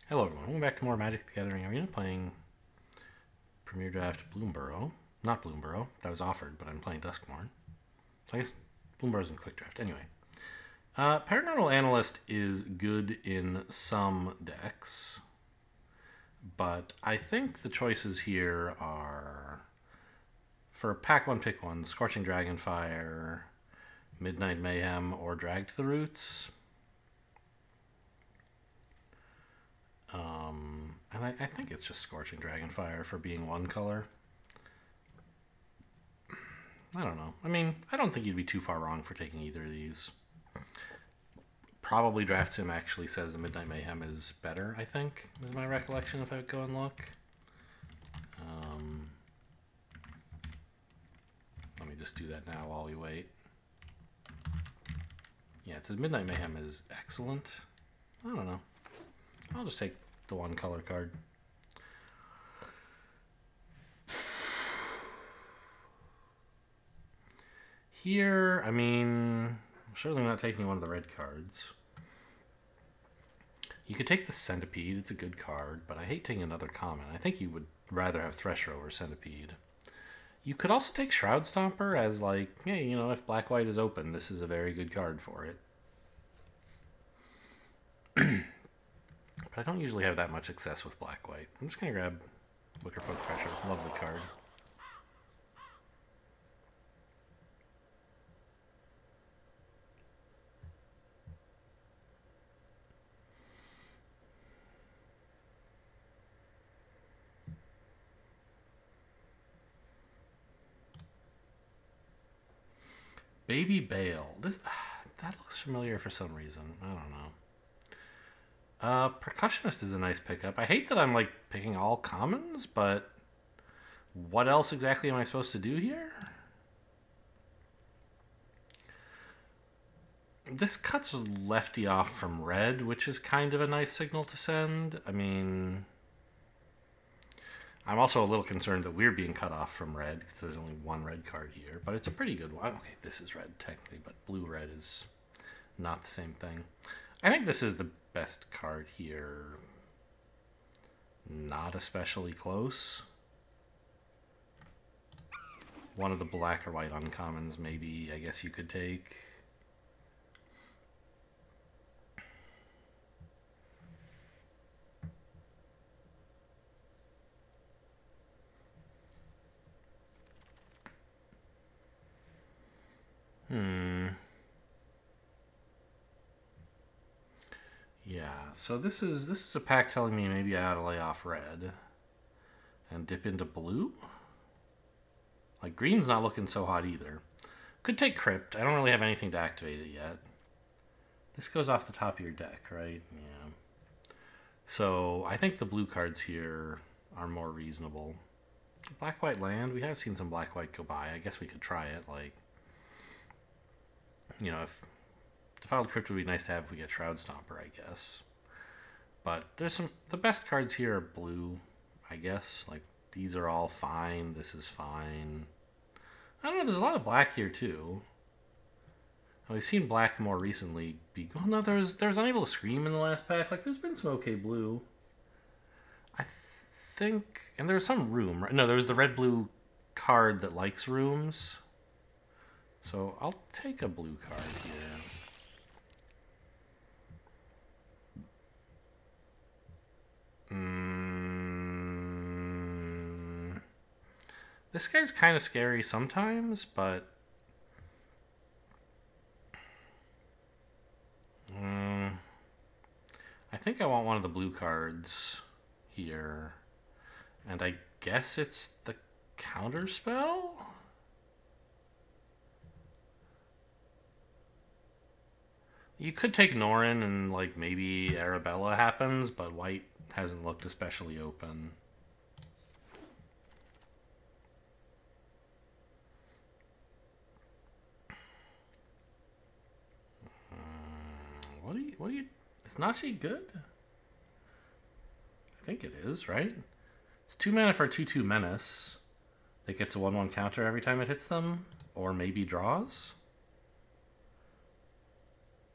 Hello everyone, welcome back to more Magic the Gathering Arena, playing Premier Draft Bloomburrow. Not Bloomburrow, that was offered, but I'm playing Duskmourn. So I guess Bloomburrow's in Quick Draft. Anyway, Paranormal Analyst is good in some decks, but I think the choices here are, for pack one, pick one, Scorching Dragonfire, Midnight Mayhem, or Drag to the Roots. And I think it's just Scorching Dragonfire for being one color. I don't know. I mean, I don't think you'd be too far wrong for taking either of these. Probably Draft Sim actually says the Midnight Mayhem is better, I think, is my recollection if I would go and look. Let me just do that now while we wait. Yeah, it says Midnight Mayhem is excellent. I don't know. I'll just take the one color card. Here, I mean, I'm certainly not taking one of the red cards. You could take the Centipede, it's a good card, but I hate taking another common. I think you would rather have Thresher over Centipede. You could also take Shroud Stomper as like, hey, you know, if Black-White is open, this is a very good card for it. But I don't usually have that much success with Black-White. I'm just going to grab Wickerfolk Thresher. Lovely card. Baby Bale. That looks familiar for some reason. I don't know. Percussionist is a nice pickup. I hate that I'm like picking all commons, but what else exactly am I supposed to do here? This cuts lefty off from red, which is kind of a nice signal to send. I mean, I'm also a little concerned that we're being cut off from red because there's only one red card here, but it's a pretty good one. Okay, this is red technically, but blue-red is not the same thing. I think this is the best card here. Not especially close. One of the black or white uncommons, maybe, I guess you could take. Yeah, so this is a pack telling me maybe I ought to lay off red and dip into blue. Like, green's not looking so hot either. Could take Crypt. I don't really have anything to activate it yet. This goes off the top of your deck, right? Yeah. So I think the blue cards here are more reasonable. Black-white land. We have seen some black-white go by. I guess we could try it. Like, you know, if Defiled Crypt would be nice to have if we get Shroud Stomper, I guess. But there's some... The best cards here are blue, I guess. Like, these are all fine. This is fine. I don't know. There's a lot of black here, too. We've seen black more recently be... Well, no, there was Unable to Scream in the last pack. Like, there's been some okay blue. I think... And there was some room. No, there was the red-blue card that likes rooms. So I'll take a blue card here. This guy's kind of scary sometimes, but... I think I want one of the blue cards here. And I guess it's the Counterspell? You could take Norin and, like, maybe Arabella happens, but white hasn't looked especially open. What do you... Is Nashi good? I think it is, right? It's 2 mana for a 2/2 Menace. That gets a 1/1 counter every time it hits them. Or maybe draws.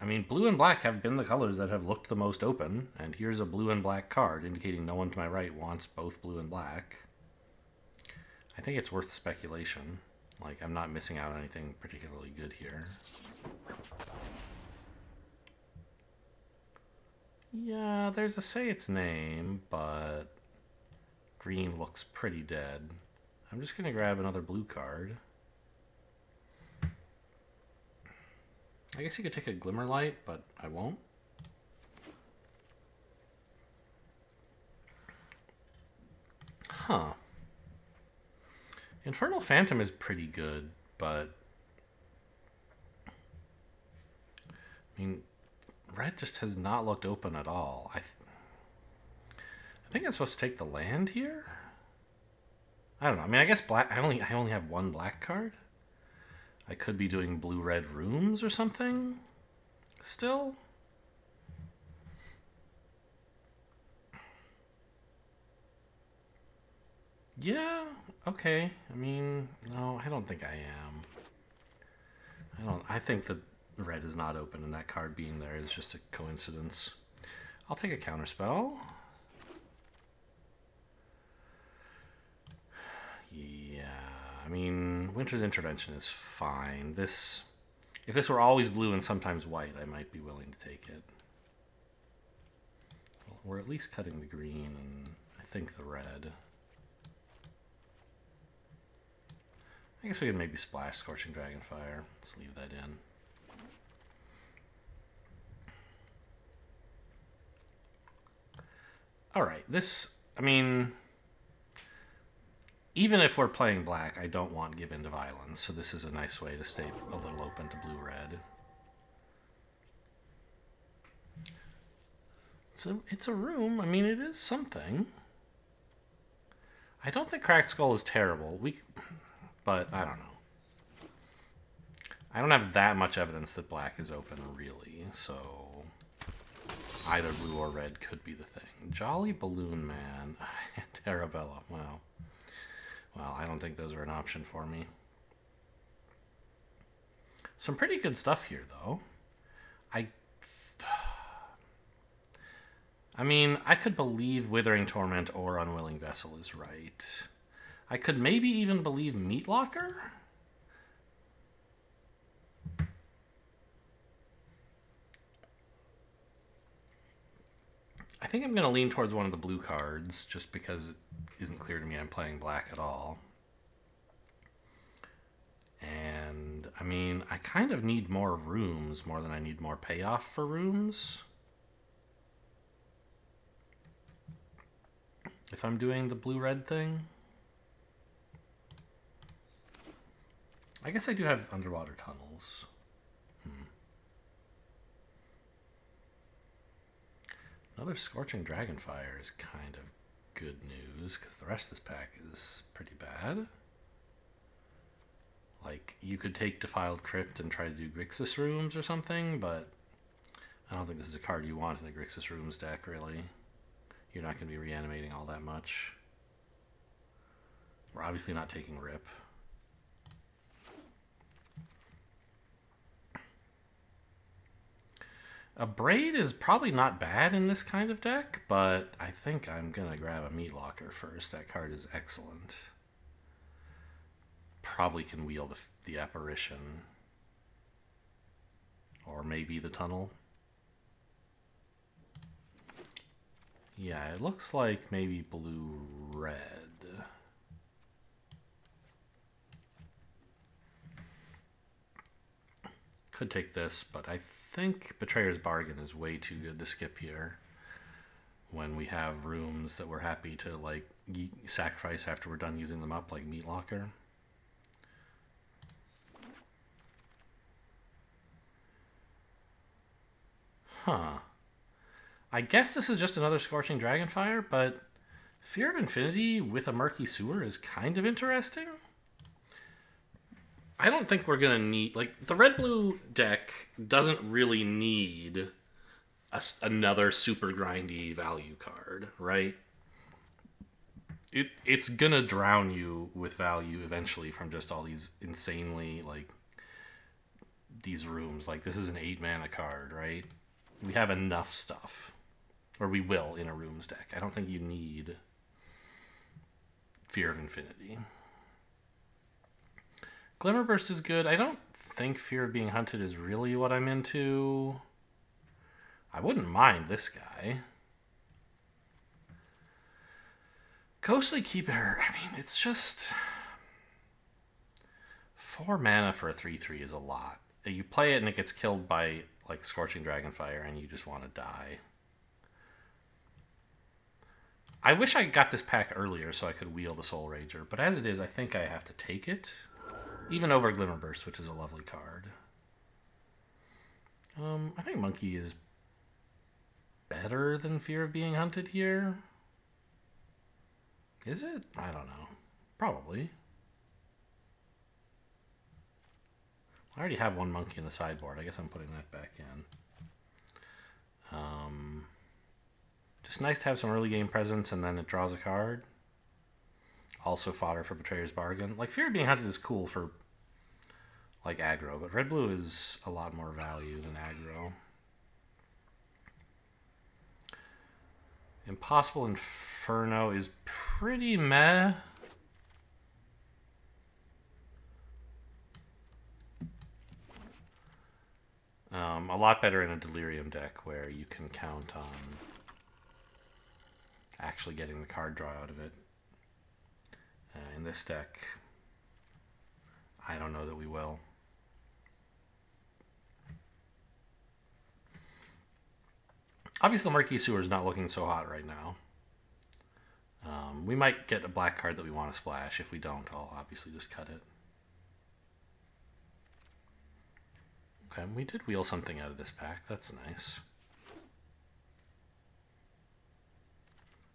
I mean, blue and black have been the colors that have looked the most open, and here's a blue and black card indicating no one to my right wants both blue and black. I think it's worth speculation. Like, I'm not missing out on anything particularly good here. Yeah, there's a say its name, but green looks pretty dead. I'm just going to grab another blue card. I guess you could take a Glimmer Light, but I won't. Huh. Infernal Phantom is pretty good, but I mean, red just has not looked open at all. I think I'm supposed to take the land here. I don't know. I mean, I guess black. I only have one black card. I could be doing blue-red rooms or something. Still. Yeah. Okay. I mean, no, I don't think I am. I think that red is not open, and that card being there is just a coincidence. I'll take a counterspell. Yeah, I mean, Winter's Intervention is fine. If this were always blue and sometimes white, I might be willing to take it. We're at least cutting the green and I think the red. I guess we could maybe splash Scorching Dragonfire. Let's leave that in. Alright, I mean, even if we're playing black, I don't want Give In to Violence, so this is a nice way to stay a little open to blue-red. It's a room. I mean, it is something. I don't think Cracked Skull is terrible, but I don't know. I don't have that much evidence that black is open, really, so either blue or red could be the thing. Jolly Balloon Man. Terrabella. Wow. Well, I don't think those are an option for me. Some pretty good stuff here, though. I mean, I could believe Withering Torment or Unwilling Vessel is right. I could maybe even believe Meatlocker? I think I'm going to lean towards one of the blue cards, just because it isn't clear to me I'm playing black at all. And, I mean, I kind of need more rooms more than I need more payoff for rooms. If I'm doing the blue-red thing. I guess I do have underwater tunnels. Another Scorching Dragonfire is kind of good news, because the rest of this pack is pretty bad. Like, you could take Defiled Crypt and try to do Grixis Rooms or something, but I don't think this is a card you want in a Grixis Rooms deck, really. You're not going to be reanimating all that much. We're obviously not taking Rip. A Braid is probably not bad in this kind of deck, but I think I'm going to grab a Meatlocker first. That card is excellent. Probably can wield the Apparition. Or maybe the Tunnel. Yeah, it looks like maybe blue-red. Could take this, but I think Betrayer's Bargain is way too good to skip here when we have rooms that we're happy to like sacrifice after we're done using them up, like Meatlocker. Huh. I guess this is just another Scorching Dragonfire, but Fear of Infinity with a Murky Sewer is kind of interesting. I don't think we're going to need... Like, the red-blue deck doesn't really need another super grindy value card, right? It's going to drown you with value eventually from just all these insanely, like, these rooms. Like, this is an 8-mana card, right? We have enough stuff. Or we will in a rooms deck. I don't think you need Fear of Infinity. Glimmerburst is good. I don't think Fear of Being Hunted is really what I'm into. I wouldn't mind this guy. Ghostly Keeper, I mean, it's just... 4 mana for a 3/3 is a lot. You play it and it gets killed by, like, Scorching Dragonfire and you just want to die. I wish I got this pack earlier so I could wheel the Soul Rager, but as it is, I think I have to take it. Even over Glimmerburst, which is a lovely card. I think Monkey is better than Fear of Being Hunted here. Is it? I don't know. Probably. I already have one Monkey in the sideboard. I guess I'm putting that back in. Just nice to have some early game presence and then it draws a card. Also fodder for Betrayer's Bargain. Like, Fear of Being Hunted is cool for, like, aggro, but red-blue is a lot more value than aggro. Impossible Inferno is pretty meh. A lot better in a Delirium deck where you can count on actually getting the card draw out of it. In this deck, I don't know that we will. Obviously, the Murky Sewer is not looking so hot right now. We might get a black card that we want to splash. If we don't, I'll obviously just cut it. Okay, we did wheel something out of this pack. That's nice.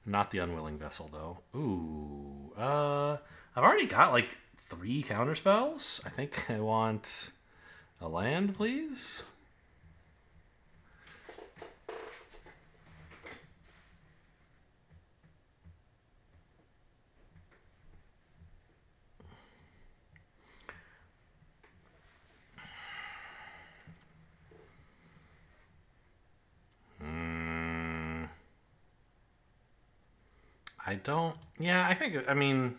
Not the Unwilling Vessel, though. Ooh. I've already got, like, 3 counterspells. I think I want a land, please. I don't... Yeah, I think... I mean...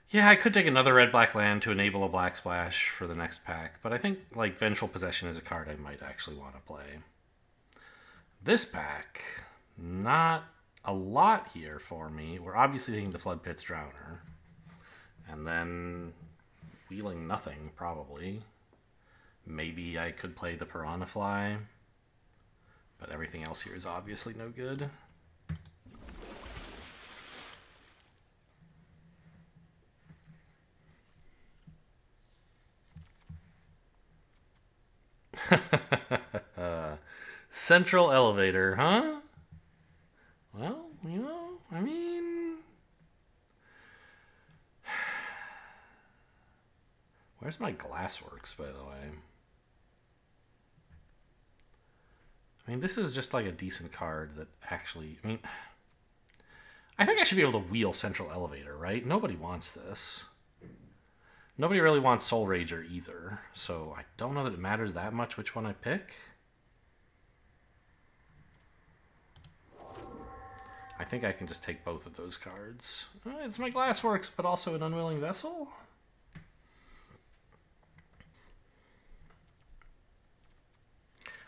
Yeah, I could take another red-black land to enable a black splash for the next pack, but I think, like, Vengeful Possession is a card I might actually want to play. This pack, not a lot here for me. We're obviously taking the Flood Pit's Drowner. And then wheeling nothing, probably. Maybe I could play the Piranha Fly, but everything else here is obviously no good. Central Elevator, huh? Well, you know, I mean... Where's my Glassworks, by the way? I mean, this is just like a decent card that actually... I mean... I think I should be able to wheel Central Elevator, right? Nobody wants this. Nobody really wants Soul Rager either, so I don't know that it matters that much which one I pick. I think I can just take both of those cards. It's my Glassworks, but also an Unwilling Vessel?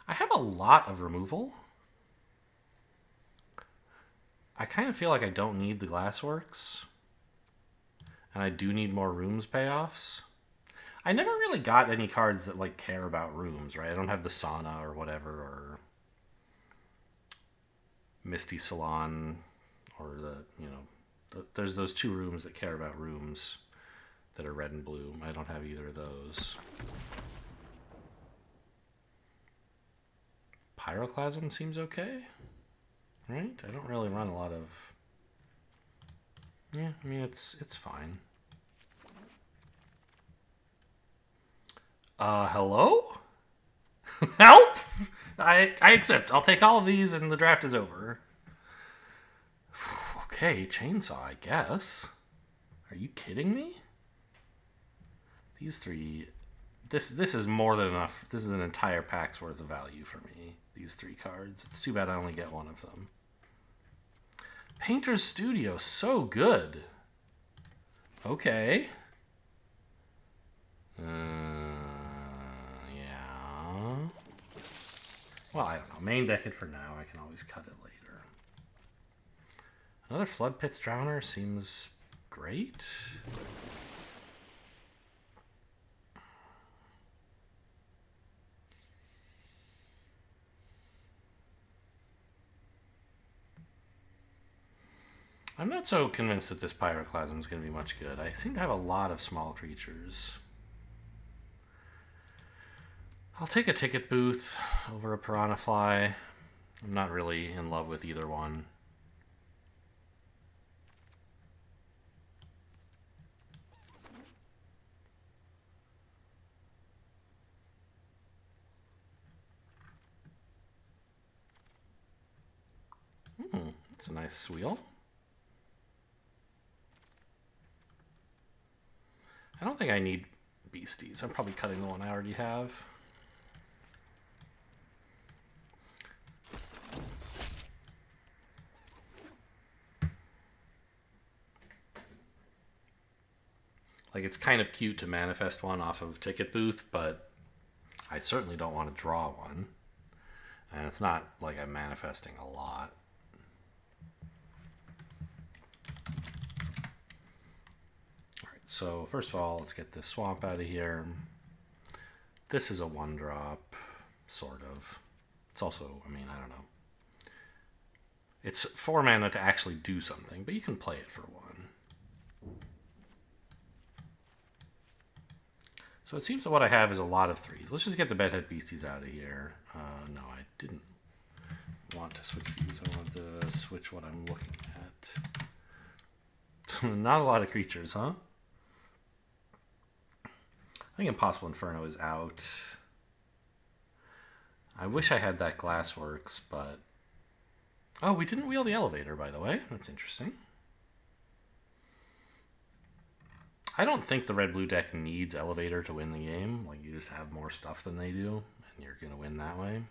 I have a lot of removal. I kind of feel like I don't need the Glassworks. And I do need more rooms payoffs. I never really got any cards that, like, care about rooms, right? I don't have the Sauna or whatever, or Misty Salon, or the, you know, there's those 2 rooms that care about rooms that are red and blue. I don't have either of those. Pyroclasm seems okay, right? I don't really run a lot of... Yeah, I mean, it's fine. Hello? Help! I accept. I'll take all of these and the draft is over. Okay, Chainsaw, I guess. Are you kidding me? These 3 This is more than enough. This is an entire pack's worth of value for me. These 3 cards. It's too bad I only get one of them. Painter's Studio, so good. Okay. Yeah. Well, I don't know. Main deck it for now. I can always cut it later. Another Flood Pits Drowner seems great. I'm not so convinced that this Pyroclasm is going to be much good. I seem to have a lot of small creatures. I'll take a Ticket Booth over a Piranha Fly. I'm not really in love with either one. That's a nice wheel. I don't think I need beasties. I'm probably cutting the one I already have. Like, it's kind of cute to manifest one off of Ticket Booth, but I certainly don't want to draw one. And it's not like I'm manifesting a lot. So first of all, let's get this swamp out of here. This is a 1-drop, sort of. It's also, I mean, I don't know. It's 4 mana to actually do something, but you can play it for 1. So it seems that what I have is a lot of 3s. Let's just get the Bedhead Beasties out of here. No, I didn't want to switch views. I wanted to switch what I'm looking at. Not a lot of creatures, huh? I think Impossible Inferno is out. I wish I had that Glassworks, but... Oh, we didn't wheel the elevator, by the way. That's interesting. I don't think the red-blue deck needs elevator to win the game. Like, you just have more stuff than they do, and you're going to win that way.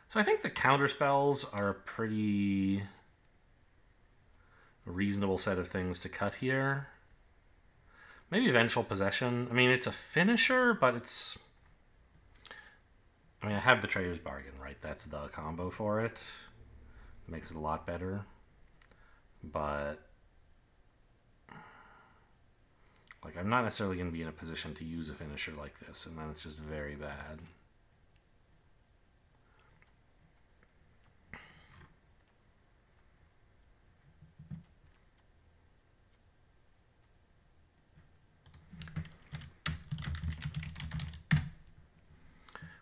So I think the counter spells are a pretty reasonable set of things to cut here. Maybe Vengeful Possession. I mean, it's a finisher, but it's... I mean, I have Betrayer's Bargain, right? That's the combo for it. Makes it a lot better. But... like, I'm not necessarily going to be in a position to use a finisher like this, and then it's just very bad.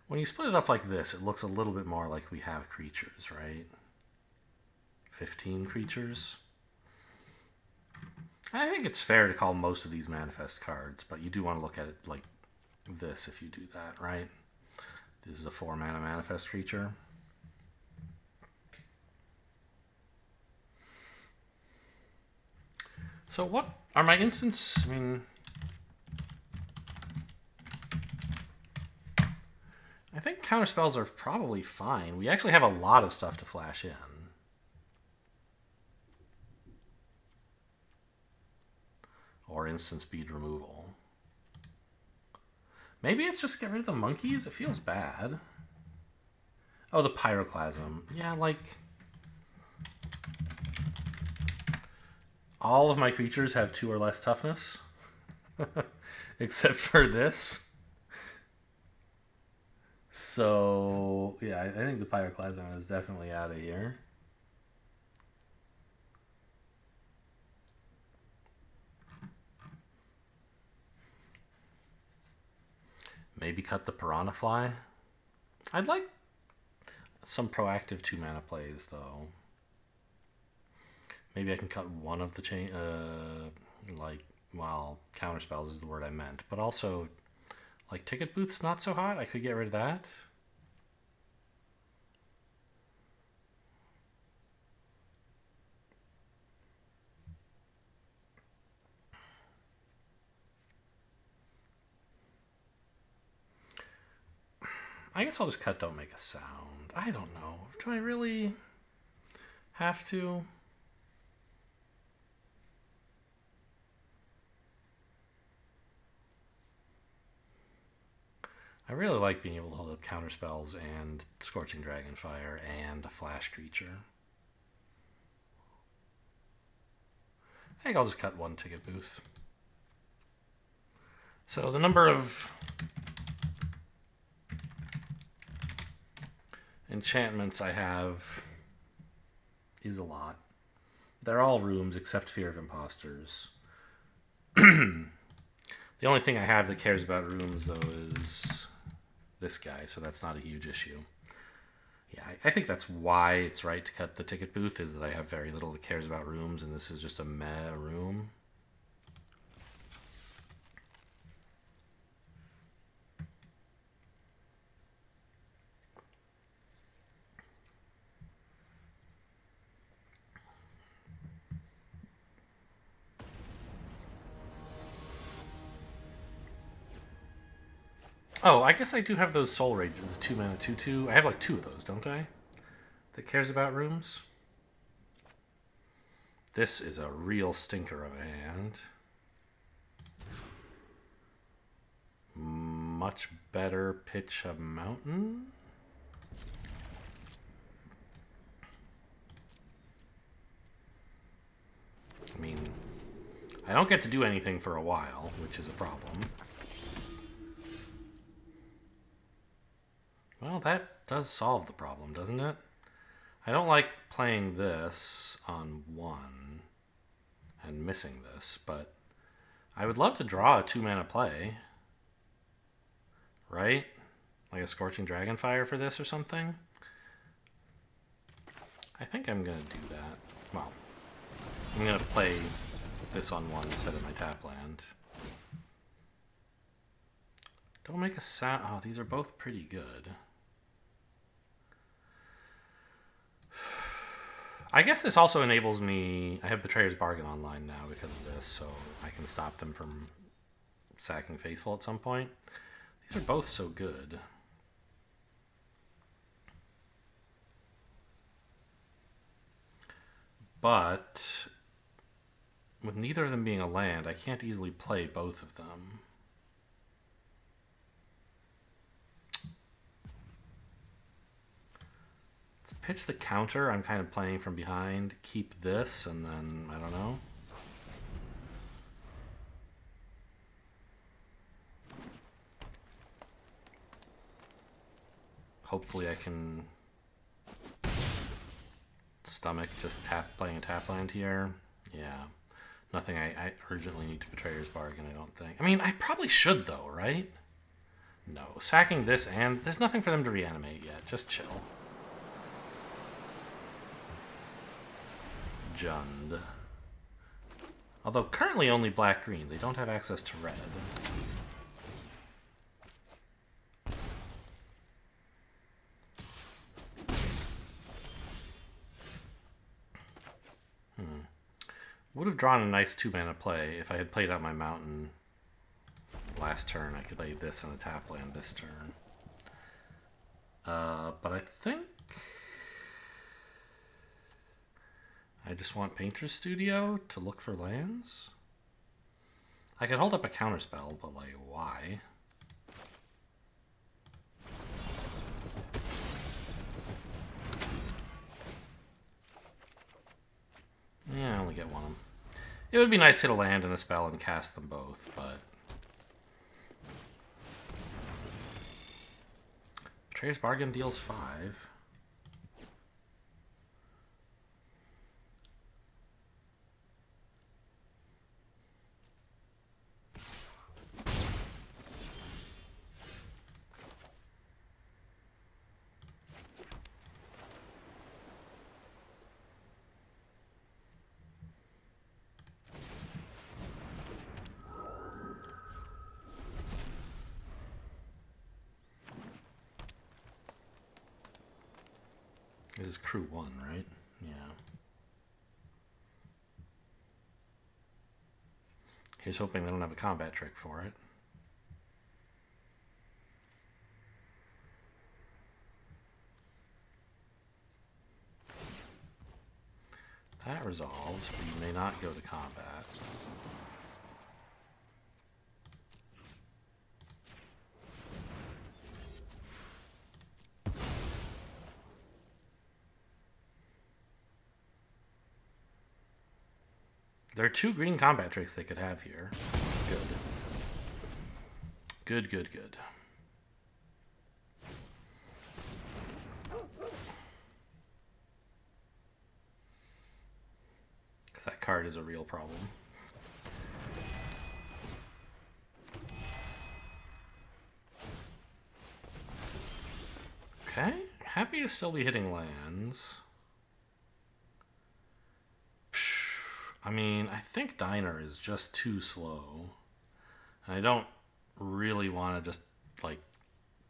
When you split it up like this, it looks a little bit more like we have creatures, right? 15 creatures. I think it's fair to call most of these manifest cards, but you do want to look at it like this if you do that, right? This is a 4-mana manifest creature. So what are my instants? I mean... I think counterspells are probably fine. We actually have a lot of stuff to flash in. Or instant speed removal. Maybe it's just get rid of the monkeys? It feels bad. Oh, the Pyroclasm. Yeah, like... all of my creatures have 2 or less toughness. Except for this. So, yeah, I think the Pyroclasm is definitely out of here. Maybe cut the Piranha Fly. I'd like some proactive 2-mana plays, though. Maybe I can cut one of the chain, well, counterspells is the word I meant, but also... like, Ticket Booth's not so hot. I could get rid of that. I guess I'll just cut don't make a sound. I don't know. Do I really have to? I really like being able to hold up counter spells and Scorching Dragonfire and a flash creature. I think I'll just cut one ticket booth. So the number of enchantments I have is a lot. They're all rooms except Fear of Imposters. The only thing I have that cares about rooms, though, is this guy, so that's not a huge issue. Yeah, I think that's why it's right to cut the ticket booth, is that I have very little that cares about rooms, and this is just a meh room. Oh, I guess I do have those Soul Rages, the 2 mana 2/2. I have like 2 of those, don't I? That cares about rooms. This is a real stinker of a hand. Much better pitch a mountain. I mean, I don't get to do anything for a while, which is a problem. Well, that does solve the problem, doesn't it? I don't like playing this on 1 and missing this, but I would love to draw a 2 mana play. Right? Like a Scorching Dragonfire for this or something? I think I'm going to do that. Well, I'm going to play this on 1 instead of my tap land. Don't make a sound. Oh, these are both pretty good. I guess this also enables me... I have Betrayer's Bargain online now because of this, so I can stop them from sacking Faithful at some point. These are both so good. But with neither of them being a land, I can't easily play both of them. Let's pitch the counter. I'm kind of playing from behind. Keep this, and then, I don't know. Hopefully I can stomach just playing a tap land here. Yeah. Nothing I urgently need to Betrayer's Bargain, I don't think. I mean, I probably should, though, right? No. Sacking this, and there's nothing for them to reanimate yet. Just chill. Jund. Although currently only black-green. They don't have access to red. Would have drawn a nice 2 mana play if I had played out my mountain last turn. I could play this on a tap land this turn. But I think I just want Painter's Studio to look for lands. I could hold up a counterspell, but like, why? Yeah, I only get one of them. It would be nice to hit a land and a spell and cast them both, but... Betrayer's Bargain deals 5. This is crew 1, right? Yeah. Here's hoping they don't have a combat trick for it. That resolves, but you may not go to combat. There are 2 green combat tricks they could have here. Good. Good, good, good. That card is a real problem. Okay, happy to still be hitting lands. I mean, I think Diner is just too slow. And I don't really want to just, like,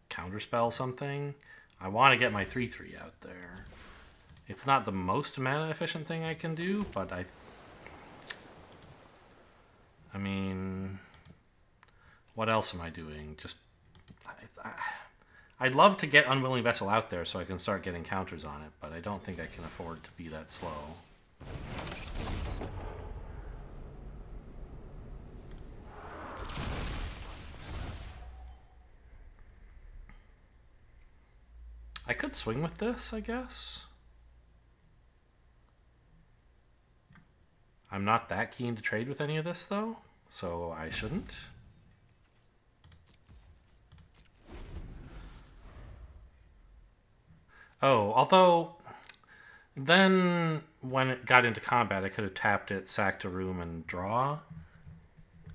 counterspell something. I want to get my 3/3 out there. It's not the most mana efficient thing I can do, but I mean, what else am I doing? Just, I'd love to get Unwilling Vessel out there so I can start getting counters on it, but I don't think I can afford to be that slow. I could swing with this, I guess. I'm not that keen to trade with any of this, though, so I shouldn't. Oh, although then when it got into combat, I could have tapped it, sacked a room, and draw,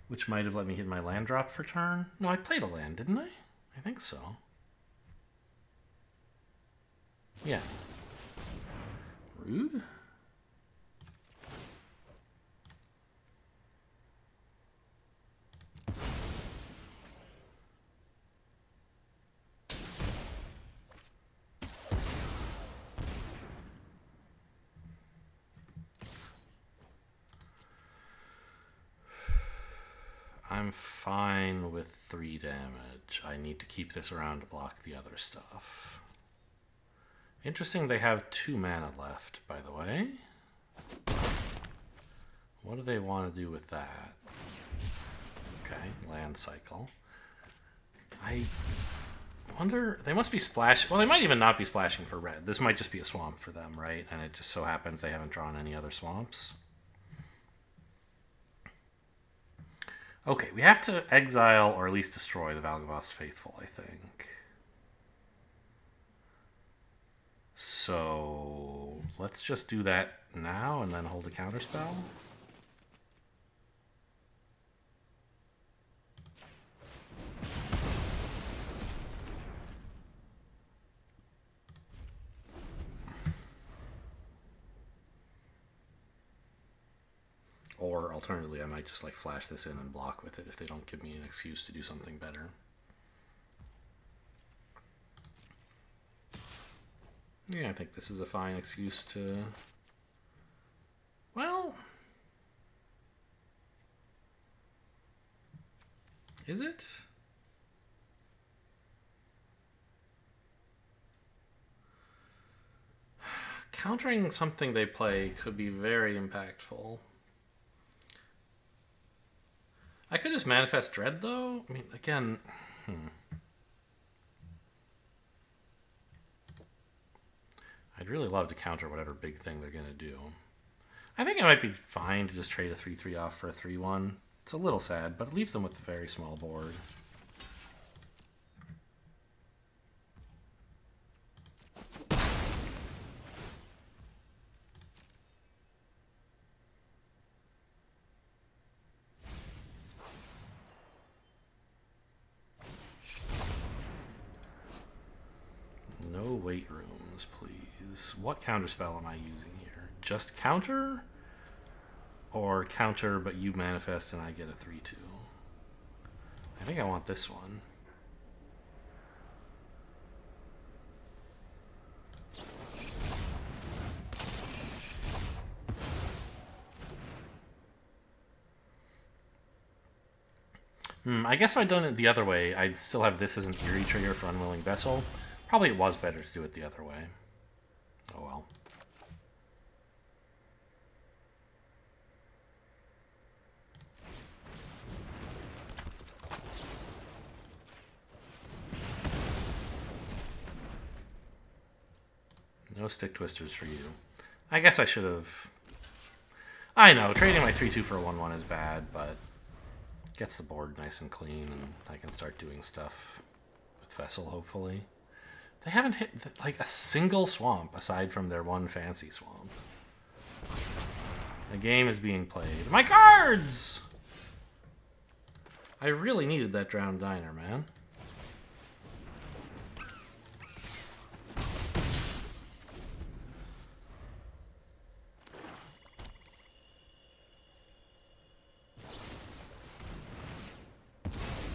which might have let me hit my land drop for turn. No, I played a land, didn't I? I think so. Yeah. Rude. I'm fine with 3 damage. I need to keep this around to block the other stuff. Interesting they have 2 mana left, by the way. What do they want to do with that? Okay, land cycle. I wonder, they must be splashing. Well, they might even not be splashing for red. This might just be a swamp for them, right? And it just so happens they haven't drawn any other swamps. Okay, we have to exile or at least destroy the Valgavoth's Faithful, I think. So let's just do that now and then hold a counterspell. Or alternatively, I might just like flash this in and block with it if they don't give me an excuse to do something better. Yeah, I think this is a fine excuse to... Well... Is it? Countering something they play could be very impactful. I could just manifest Dread, though. I mean, again... I'd really love to counter whatever big thing they're going to do. I think it might be fine to just trade a 3/3 off for a 3/1. It's a little sad, but it leaves them with a very small board. No wait rooms, please. What counterspell am I using here? Just counter? Or counter, but you manifest and I get a 3/2? I think I want this one. I guess if I'd done it the other way, I'd still have this as an Eerie trigger for Unwilling Vessel. Probably it was better to do it the other way. Oh well. No stick twisters for you. I guess I should have... I know, trading my 3-2 for a 1-1 is bad, but gets the board nice and clean, and I can start doing stuff with Vessel, hopefully. They haven't hit, like, a single swamp aside from their one fancy swamp. The game is being played. My cards! I really needed that Drowned Diner, man.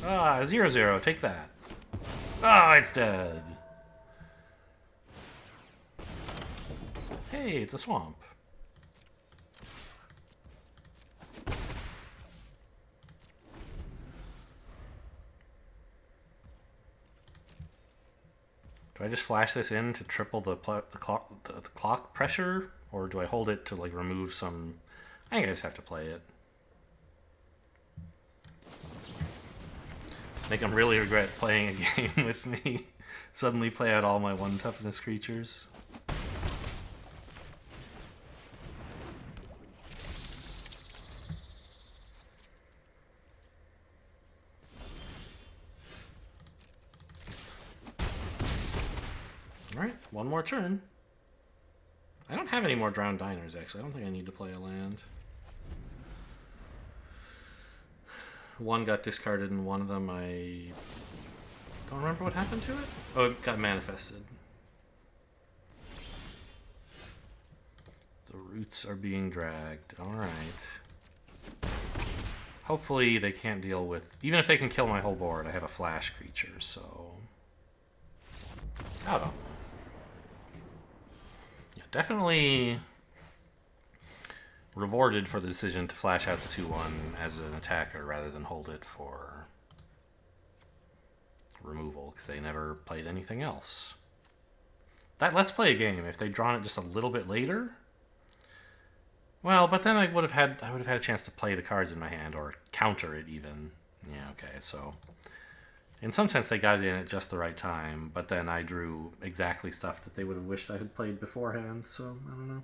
Ah, 0-0. Take that. Ah, it's dead. Hey, it's a swamp. Do I just flash this in to triple the clock pressure? Or do I hold it to, like, remove some... I think I just have to play it. Make them really regret playing a game with me. Suddenly play out all my 1 toughness creatures. Alright, 1 more turn. I don't have any more Drowned Diners, actually. I don't think I need to play a land. 1 got discarded, and one of them I don't remember what happened to it. Oh, it got manifested. The roots are being dragged. Alright. Hopefully they can't deal with... Even if they can kill my whole board, I have a flash creature, so... I don't know. Yeah, definitely... rewarded for the decision to flash out the 2-1 as an attacker rather than hold it for removal, because they never played anything else. That let's play a game. If they'd drawn it just a little bit later, well, but then I would have had a chance to play the cards in my hand or counter it even. Yeah, okay. So in some sense they got it in at just the right time, but then I drew exactly stuff that they would have wished I had played beforehand. So I don't know.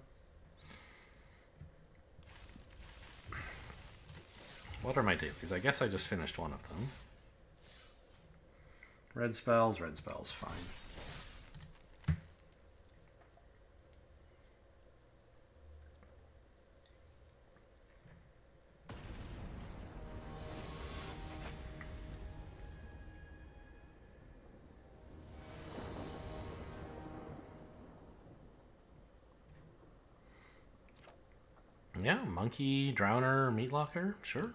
What are my dailies? I guess I just finished one of them. Red spells, fine. Yeah, Monkey, Drowner, Meat Locker, sure.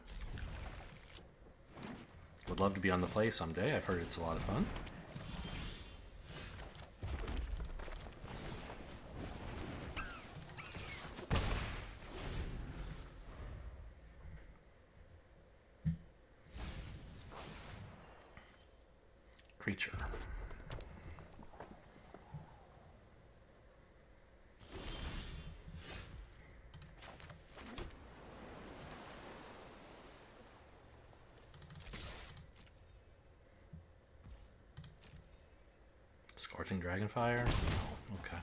Would love to be on the play someday. I've heard it's a lot of fun. Creature. Scorching Dragonfire? Oh, okay.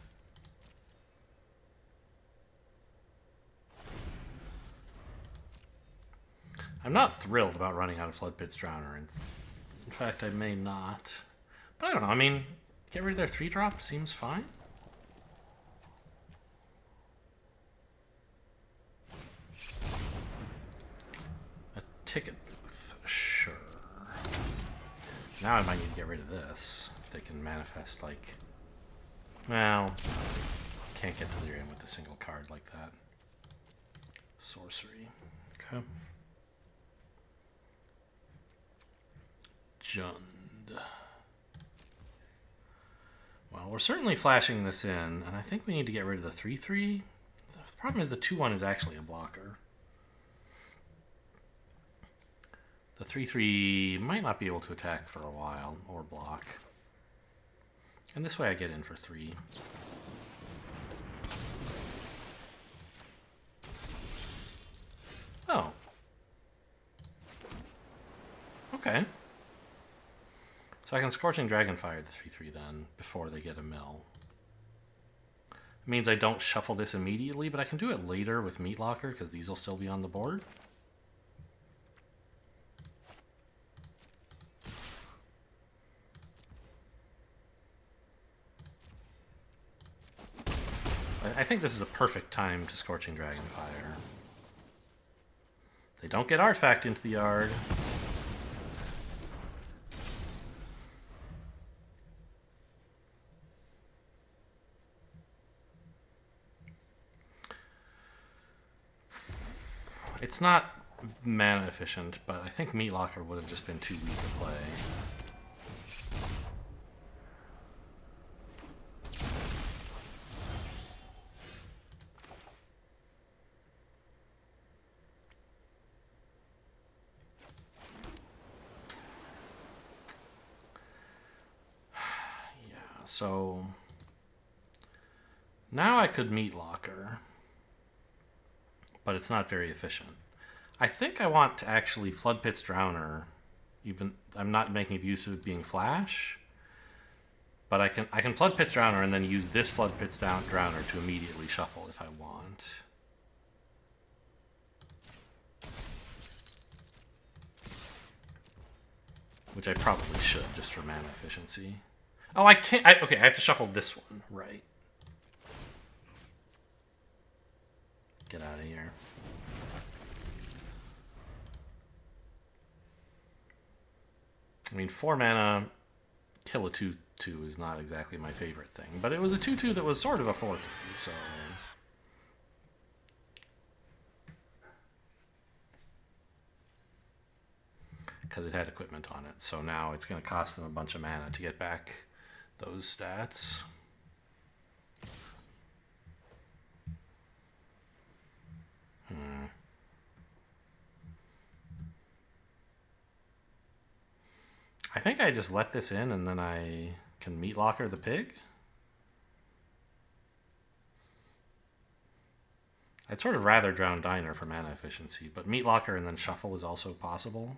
I'm not thrilled about running out of Floodpits Drowner. In fact, I may not. But I don't know. I mean, get rid of their 3-drop seems fine. A ticket booth, sure. Now I might need to get rid of this. If they can manifest, like... Well, can't get Delirium with a single card like that. Sorcery. Okay. Jund. Well, we're certainly flashing this in, and I think we need to get rid of the 3-3. The problem is the 2-1 is actually a blocker. The 3-3 might not be able to attack for a while, or block. And this way I get in for 3. Oh. Okay. So I can Scorching Dragonfire the 3-3 then, before they get a mill. means I don't shuffle this immediately, but I can do it later with Meat Locker because these will still be on the board. I think this is a perfect time to Scorching Dragonfire. They don't get Artifact into the yard. It's not mana efficient, but I think Meat Locker would have just been too weak to play. Yeah, so now I could Meat Locker, but it's not very efficient. I think I want to actually Flood Pit's Drowner. Even I'm not making use of it being flash, but I can Flood Pit's Drowner and then use this Flood Pit's Drowner to immediately shuffle if I want. Which I probably should, just for mana efficiency. Oh, I can't. Okay, I have to shuffle this one, right? Get out of here. I mean, 4 mana, kill a 2/2 is not exactly my favorite thing, but it was a 2/2 that was sort of a 4/3, so. Because it had equipment on it, so now it's going to cost them a bunch of mana to get back those stats. I think I just let this in and then I can Meat Locker the pig. I'd sort of rather Drowned Diner for mana efficiency, but Meat Locker and then shuffle is also possible.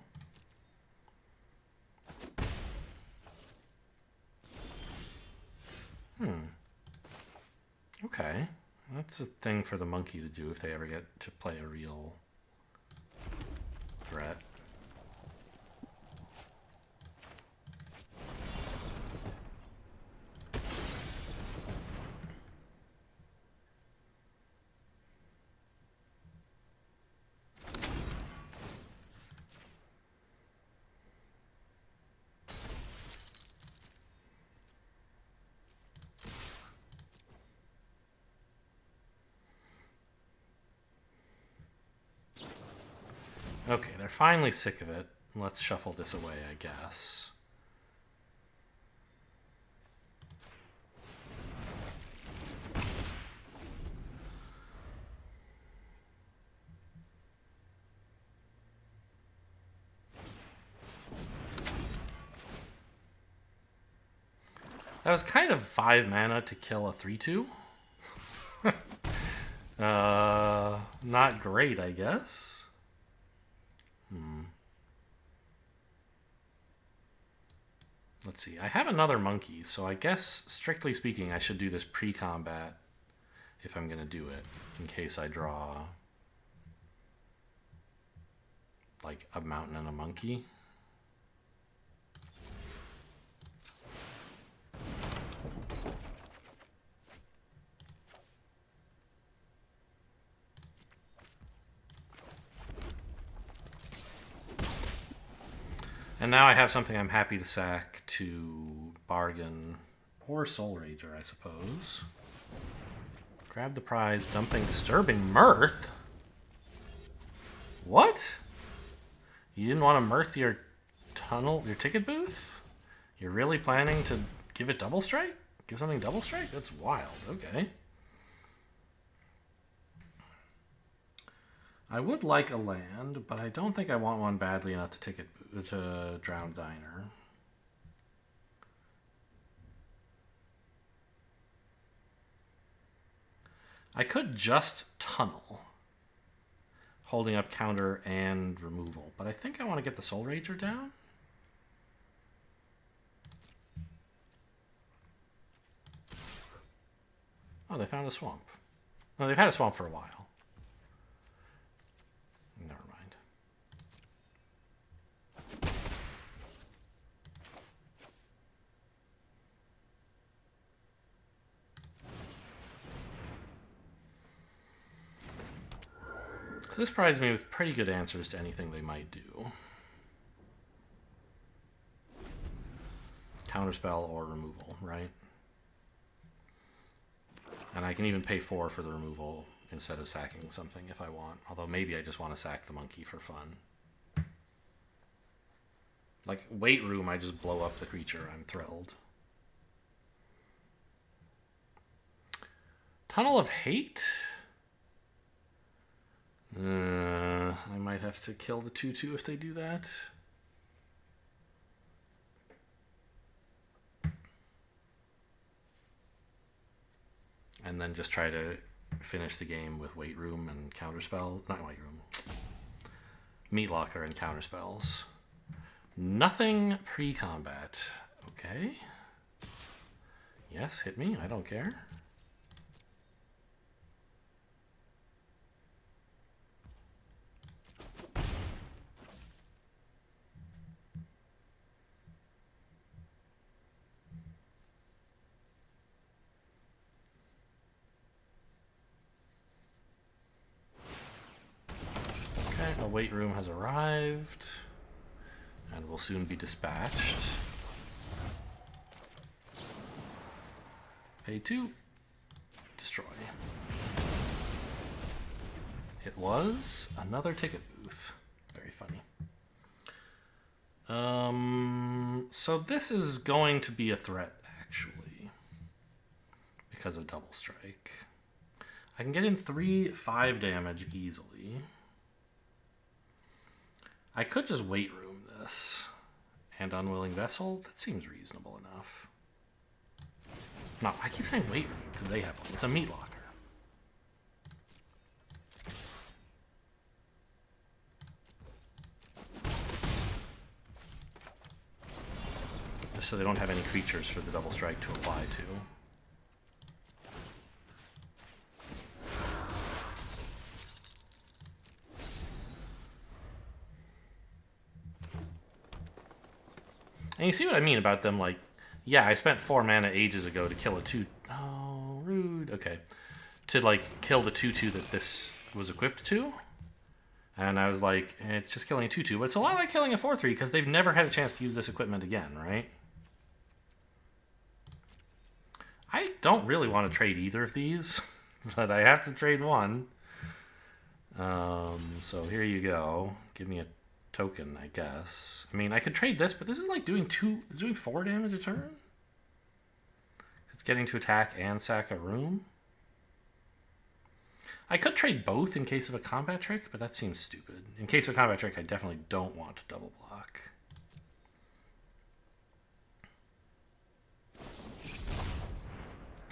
Okay. That's a thing for the monkey to do if they ever get to play a real threat. Okay, they're finally sick of it. Let's shuffle this away, I guess. That was kind of 5 mana to kill a 3/2. Not great, I guess. Let's see. I have another monkey, so I guess, strictly speaking, I should do this pre-combat if I'm going to do it, in case I draw, like, a mountain and a monkey. And now I have something I'm happy to sack to bargain, or Soul Rager, I suppose. Grab the prize, dumping Disturbing Mirth? What? You didn't want to mirth your ticket booth? You're really planning to give it double strike? Give something double strike? That's wild, okay. I would like a land, but I don't think I want one badly enough to take it to Drowned Diner. I could just tunnel, holding up counter and removal, but I think I want to get the Soul Rager down. Oh, they found a swamp. No, they've had a swamp for a while. Never mind. So this provides me with pretty good answers to anything they might do. Counterspell or removal, right? And I can even pay 4 for the removal instead of sacking something if I want. Although maybe I just want to sack the monkey for fun. Like, Weight Room, I just blow up the creature. I'm thrilled. Tunnel of Hate? I might have to kill the 2/2 if they do that. And then just try to finish the game with Weight Room and Counterspell. Not Weight Room. Meat Locker and Counterspells. Nothing pre-combat. Okay. Yes, hit me. I don't care. A Weight Room has arrived and will soon be dispatched. Pay 2. Destroy. It was another ticket booth. Very funny. So this is going to be a threat, actually, because of double strike. I can get in 3/5 damage easily. I could just Weight Room this. And Unwilling Vessel, that seems reasonable enough. No, I keep saying Weight Room because they have one. It's a Meat Locker. Just so they don't have any creatures for the double strike to apply to. And you see what I mean about them, like, yeah, I spent 4 mana ages ago to kill a 2... Oh, rude. Okay. To, like, kill the 2/2 that this was equipped to. And I was like, it's just killing a 2/2, but it's a lot like killing a 4/3 because they've never had a chance to use this equipment again, right? I don't really want to trade either of these, but I have to trade one. So here you go. Give me a token, I guess. I mean, I could trade this, but this is like doing 4 damage a turn. It's getting to attack and sack a room. I could trade both in case of a combat trick, but that seems stupid. In case of a combat trick, I definitely don't want to double block.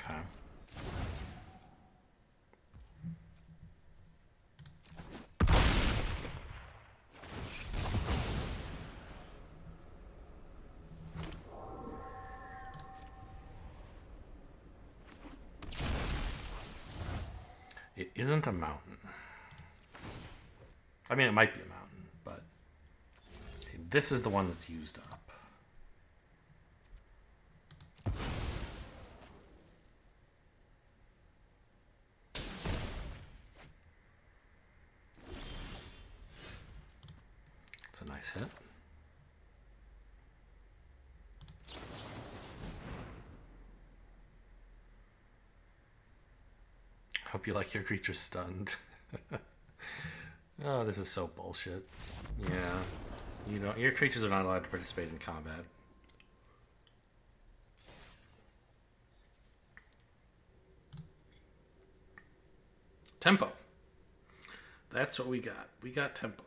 Okay. It isn't a mountain. I mean, it might be a mountain, but okay, this is the one that's used up. It's a nice hit. Hope you like your creature stunned. Oh, this is so bullshit. Yeah. You know, your creatures are not allowed to participate in combat. Tempo. That's what we got. We got tempo.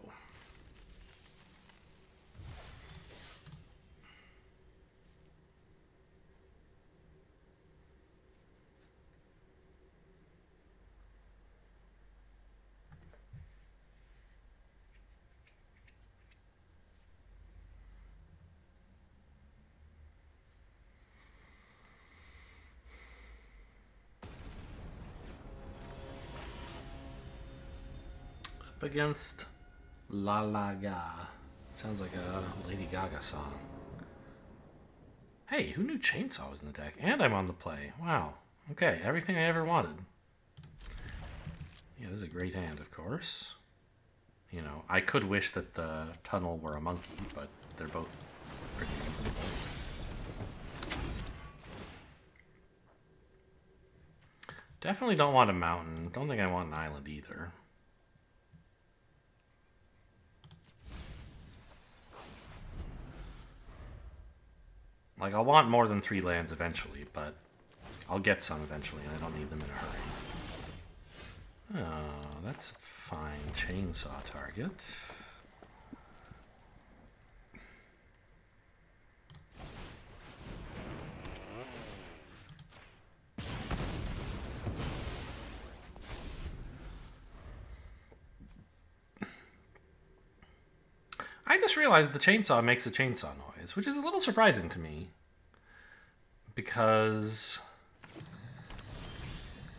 Up against La La Ga. Sounds like a Lady Gaga song. Hey, who knew Chainsaw was in the deck? And I'm on the play. Wow. Okay, everything I ever wanted. Yeah, this is a great hand, of course. You know, I could wish that the tunnel were a monkey, but they're both pretty reasonable. Definitely don't want a mountain. Don't think I want an island either. Like, I'll want more than 3 lands eventually, but I'll get some eventually, and I don't need them in a hurry. Oh, that's a fine chainsaw target. I just realized the chainsaw makes a chainsaw noise, which is a little surprising to me. Because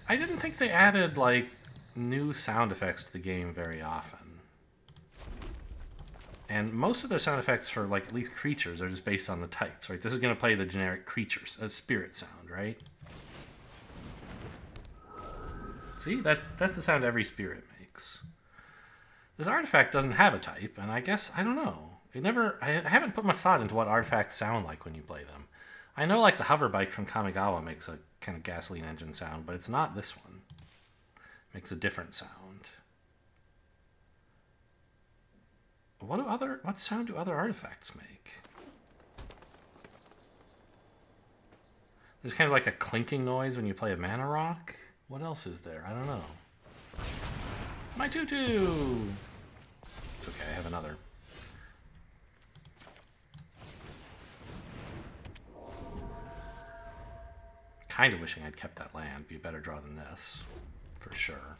I didn't think they added, like, new sound effects to the game very often. And most of their sound effects for, like, at least creatures are just based on the types, right? This is going to play the generic creatures, a spirit sound, right? See? That's the sound every spirit makes. This artifact doesn't have a type, and I guess, I don't know. I haven't put much thought into what artifacts sound like when you play them. I know, like, the hover bike from Kamigawa makes a kind of gasoline engine sound, but it's not this one. It makes a different sound. What sound do other artifacts make? There's kind of like a clinking noise when you play a mana rock. What else is there? I don't know. My tutu! It's okay, I have another. Kind of wishing I'd kept that land. Be a better draw than this, for sure.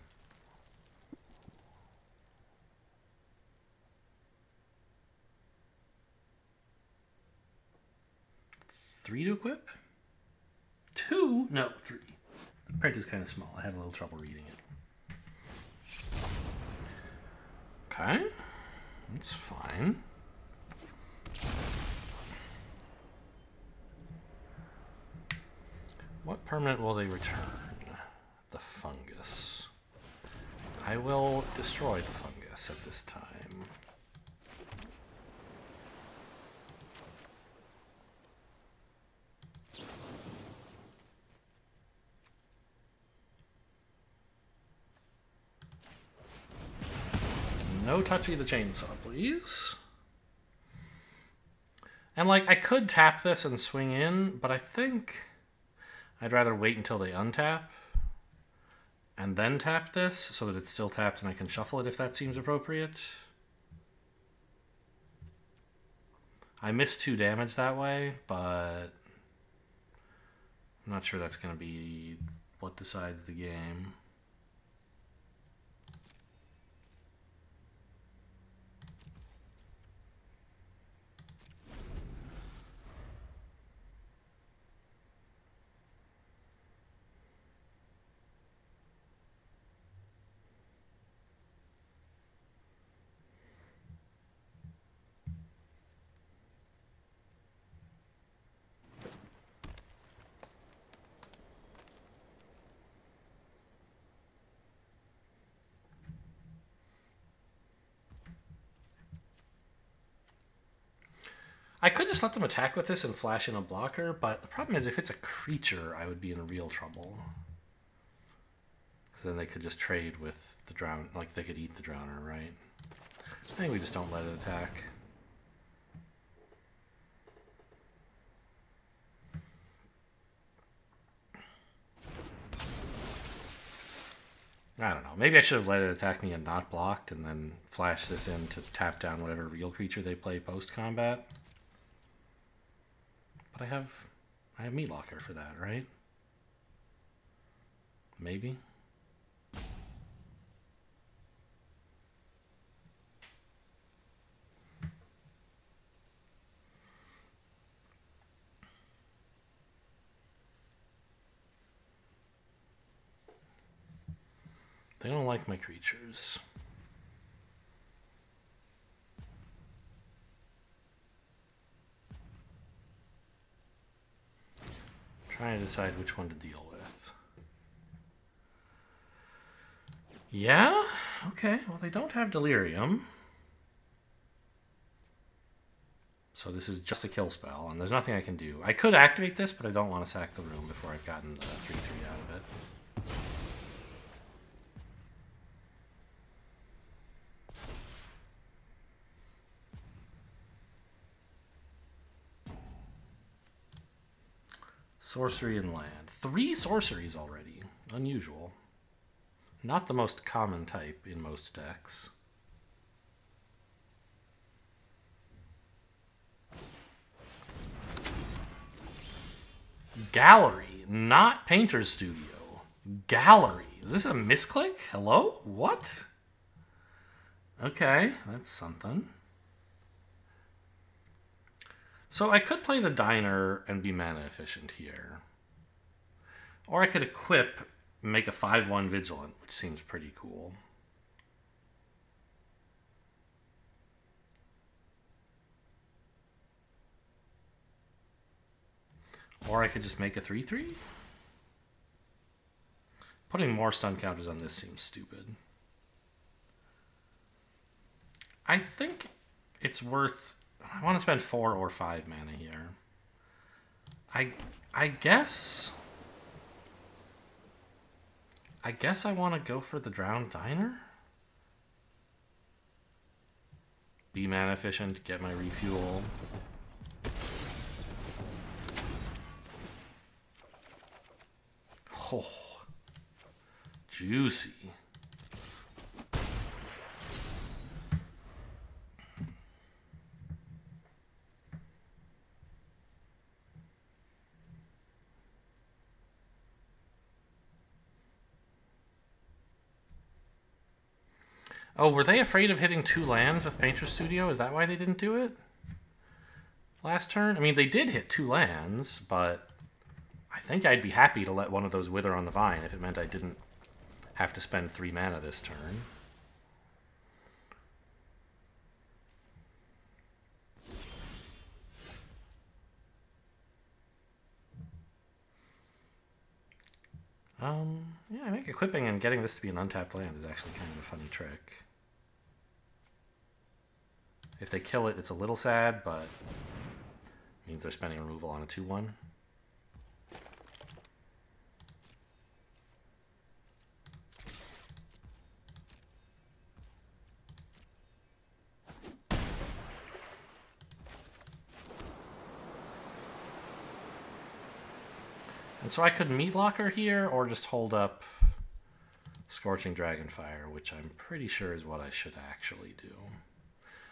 It's 3 to equip? 2? No, 3. The print is kind of small. I had a little trouble reading it. Okay, that's fine. What permanent will they return? The fungus. I will destroy the fungus at this time. No touchy the chainsaw, please. And, like, I could tap this and swing in, but I think I'd rather wait until they untap and then tap this so that it's still tapped and I can shuffle it if that seems appropriate. I missed 2 damage that way, but I'm not sure that's going to be what decides the game. I could just let them attack with this and flash in a blocker, but the problem is if it's a creature, I would be in real trouble. So then they could just trade with the drown, like they could eat the drowner, right? I think we just don't let it attack. I don't know. Maybe I should have let it attack me and not blocked and then flash this in to tap down whatever real creature they play post-combat. But I have Meat Locker for that, right? Maybe. They don't like my creatures. Trying to decide which one to deal with. Yeah? Okay, well they don't have delirium. So this is just a kill spell, and there's nothing I can do. I could activate this, but I don't want to sack the room before I've gotten the 3/3 out of it. Sorcery and land. 3 sorceries already. Unusual. Not the most common type in most decks. Gallery, not Painter's Studio. Gallery. Is this a misclick? Hello? What? Okay, that's something. So I could play the Diner and be mana efficient here. Or I could equip, make a 5/1 Vigilant, which seems pretty cool. Or I could just make a 3/3. Putting more stun counters on this seems stupid. I think it's worth... I want to spend 4 or 5 mana here. I guess I want to go for the Drowned Diner. Be mana efficient, get my refuel. Oh, juicy. Oh, were they afraid of hitting 2 lands with Painter's Studio? Is that why they didn't do it last turn? I mean, they did hit 2 lands, but I think I'd be happy to let one of those wither on the vine if it meant I didn't have to spend 3 mana this turn. Yeah, I think equipping and getting this to be an untapped land is actually kind of a funny trick. If they kill it, it's a little sad, but it means they're spending removal on a 2/1. And so I could meat locker here or just hold up Scorching Dragonfire, which I'm pretty sure is what I should actually do.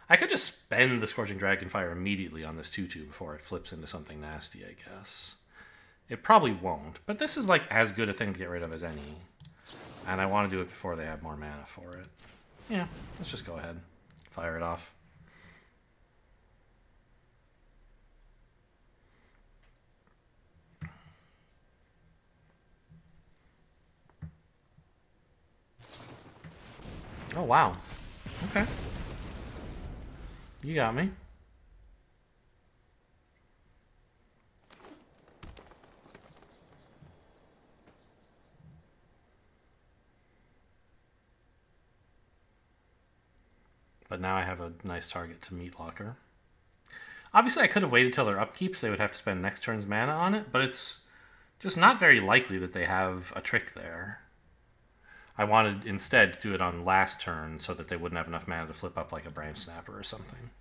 I could just spend the Scorching Dragonfire immediately on this 2/2 before it flips into something nasty, I guess. It probably won't, but this is like as good a thing to get rid of as any. And I want to do it before they have more mana for it. Yeah, let's just go ahead. Fire it off. Oh, wow. Okay. You got me. But now I have a nice target to meat locker. Obviously, I could have waited till their upkeep, so they would have to spend next turn's mana on it, but it's just not very likely that they have a trick there. I wanted instead to do it on last turn so that they wouldn't have enough mana to flip up like a Branch Snapper or something.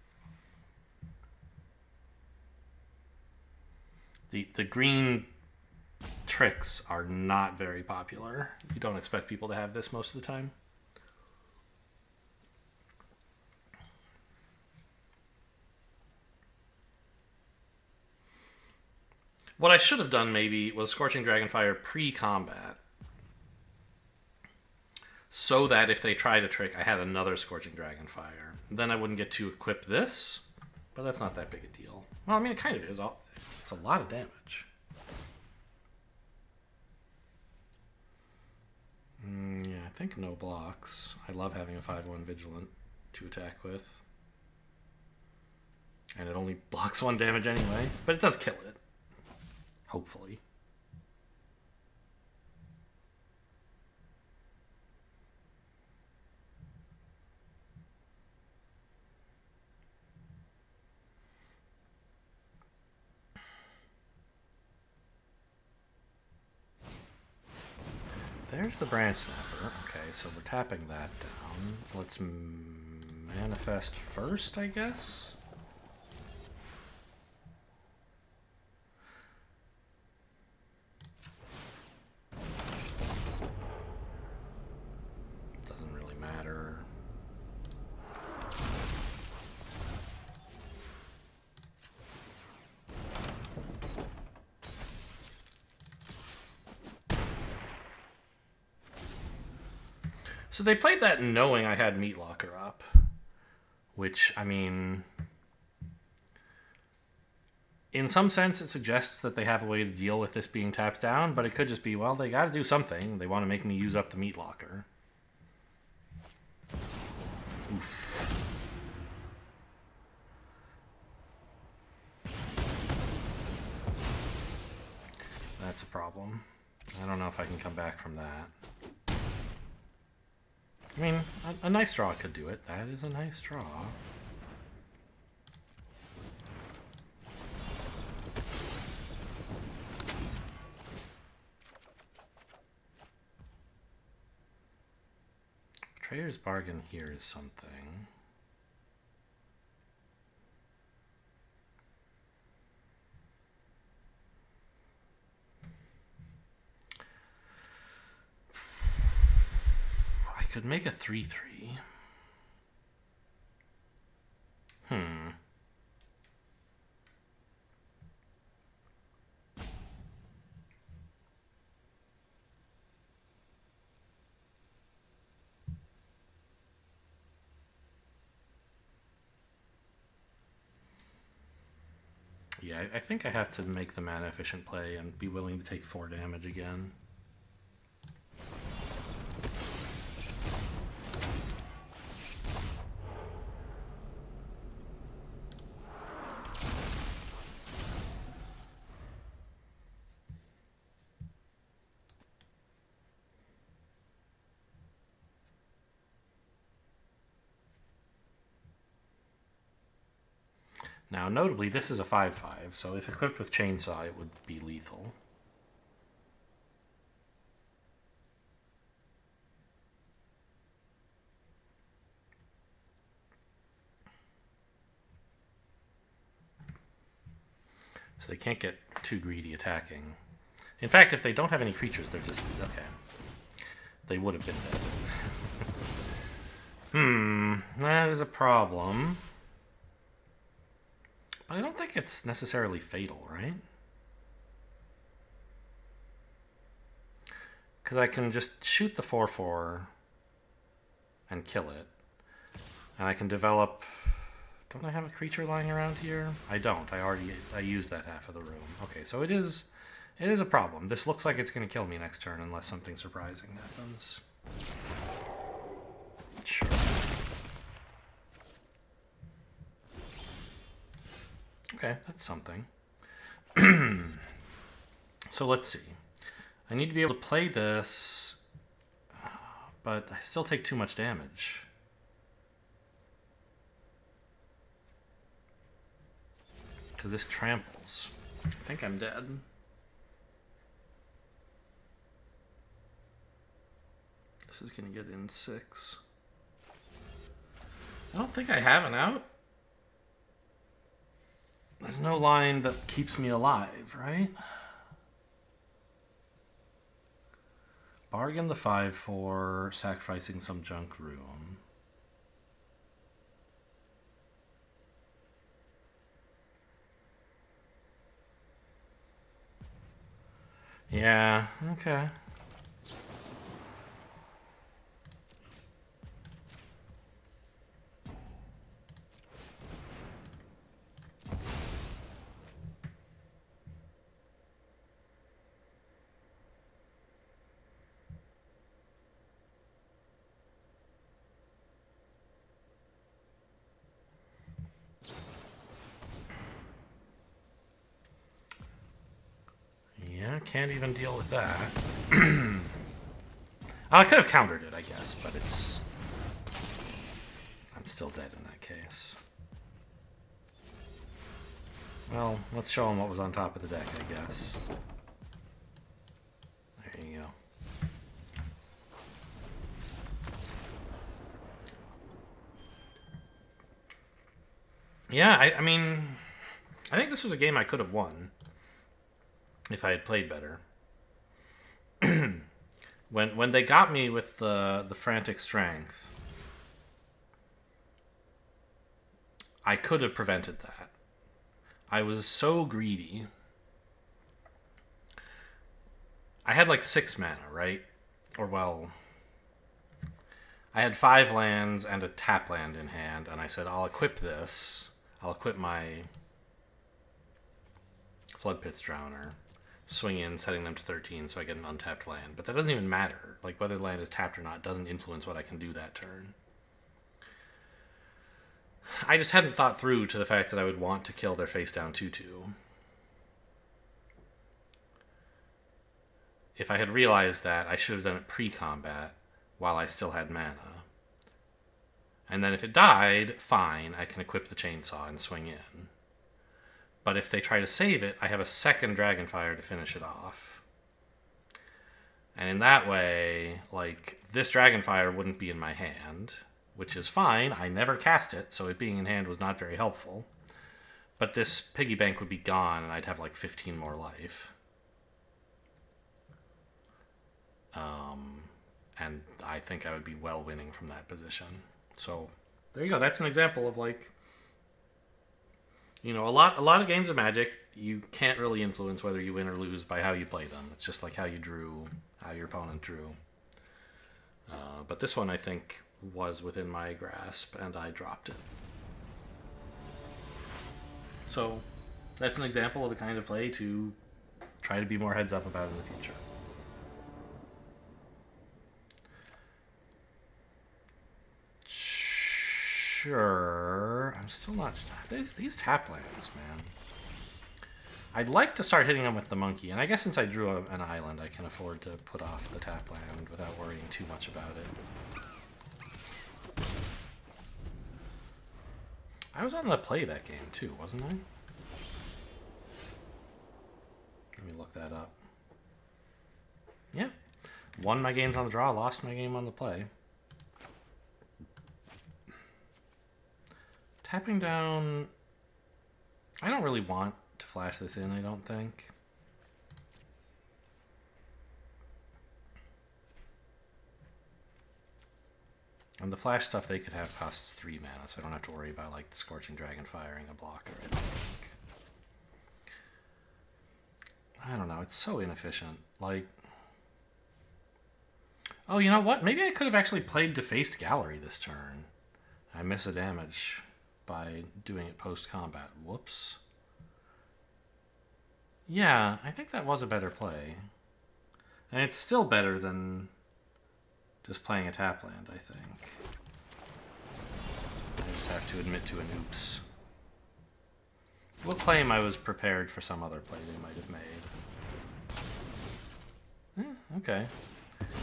The green tricks are not very popular. You don't expect people to have this most of the time. What I should have done maybe was Scorching Dragonfire pre-combat, so that if they tried a trick, I had another Scorching Dragonfire. Then I wouldn't get to equip this, but that's not that big a deal. Well, I mean, it kind of is. It's a lot of damage. Yeah, I think no blocks. I love having a 5/1 Vigilant to attack with. And it only blocks 1 damage anyway, but it does kill it. Hopefully. There's the branch snapper. Okay, so we're tapping that down. Let's manifest first, I guess? Doesn't really matter. So they played that knowing I had Meat Locker up, which, I mean, in some sense it suggests that they have a way to deal with this being tapped down, but it could just be, well, they got to do something. They want to make me use up the Meat Locker. Oof. That's a problem. I don't know if I can come back from that. I mean, a nice draw could do it. That is a nice draw. Trader's Bargain here is something. I could make a 3-3. Yeah, I think I have to make the mana efficient play and be willing to take 4 damage again. Now, notably, this is a 5/5, so if equipped with Chainsaw, it would be lethal. So they can't get too greedy attacking. In fact, if they don't have any creatures, they're just... okay. They would have been dead. That is a problem. But I don't think it's necessarily fatal, right? Because I can just shoot the 4/4 and kill it. And I can develop... Don't I have a creature lying around here? I don't. I used that half of the room. Okay, so it is a problem. This looks like it's going to kill me next turn unless something surprising happens. Sure. Okay, that's something. So let's see. I need to be able to play this, but I still take too much damage. Because this tramples. I think I'm dead. This is going to get in 6. I don't think I have an out. There's no line that keeps me alive, right? Bargain the 5/4, sacrificing some junk room. Yeah, okay. Can't even deal with that. I could have countered it, I guess, but it's... I'm still dead in that case. Well, let's show him what was on top of the deck, I guess. There you go. Yeah, I mean, I think this was a game I could have won if I had played better. When they got me with the frantic strength, I could have prevented that. I was so greedy. I had like 6 mana, right? Or well, I had 5 lands and a tap land in hand, and I said, I'll equip this. I'll equip my Floodpits Drowner, swing in, setting them to 13 so I get an untapped land. But that doesn't even matter. Like, whether the land is tapped or not doesn't influence what I can do that turn. I just hadn't thought through to the fact that I would want to kill their face down 2/2. If I had realized that, I should have done it pre-combat while I still had mana. And then if it died, fine, I can equip the chainsaw and swing in. But if they try to save it, I have a second Dragonfire to finish it off. And in that way, like, this Dragonfire wouldn't be in my hand, which is fine. I never cast it, so it being in hand was not very helpful. But this piggy bank would be gone, and I'd have like 15 more life. And I think I would be well winning from that position. So there you go. That's an example of, like, you know, a lot of games of Magic, you can't really influence whether you win or lose by how you play them. It's just like how you drew, how your opponent drew. But this one, I think, was within my grasp, and I dropped it. So that's an example of the kind of play to try to be more heads up about in the future. Sure. I'm still not... These tap lands, man. I'd like to start hitting them with the monkey, and I guess since I drew an island, I can afford to put off the tap land without worrying too much about it. I was on the play that game too, wasn't I? Let me look that up. Yeah. Won my games on the draw, lost my game on the play. Tapping down... I don't really want to flash this in, I don't think. And the flash stuff they could have costs 3 mana, so I don't have to worry about, like, Scorching Dragon firing a blocker, I don't think. I don't know, it's so inefficient. Like... Oh, you know what? Maybe I could have actually played Defaced Gallery this turn. I miss a damage by doing it post-combat. Whoops. Yeah, I think that was a better play. And it's still better than just playing a tap land, I think. I just have to admit to an oops. We'll claim I was prepared for some other play they might have made. Okay.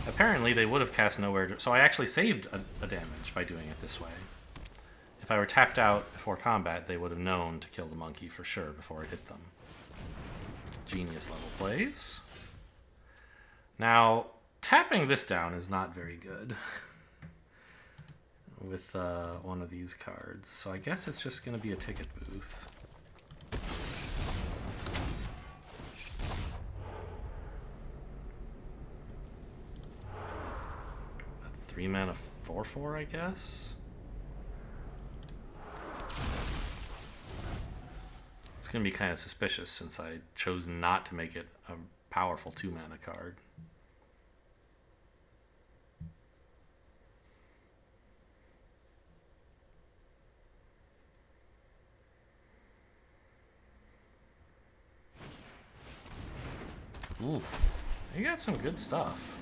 Apparently they would have cast Nowhere to... So I actually saved a damage by doing it this way. If I were tapped out before combat, they would have known to kill the monkey for sure before it hit them. Genius level plays. Now, tapping this down is not very good with one of these cards. So I guess it's just going to be a ticket booth. A 3 mana 4/4, I guess. It's going to be kind of suspicious since I chose not to make it a powerful 2 mana card. Ooh, you got some good stuff.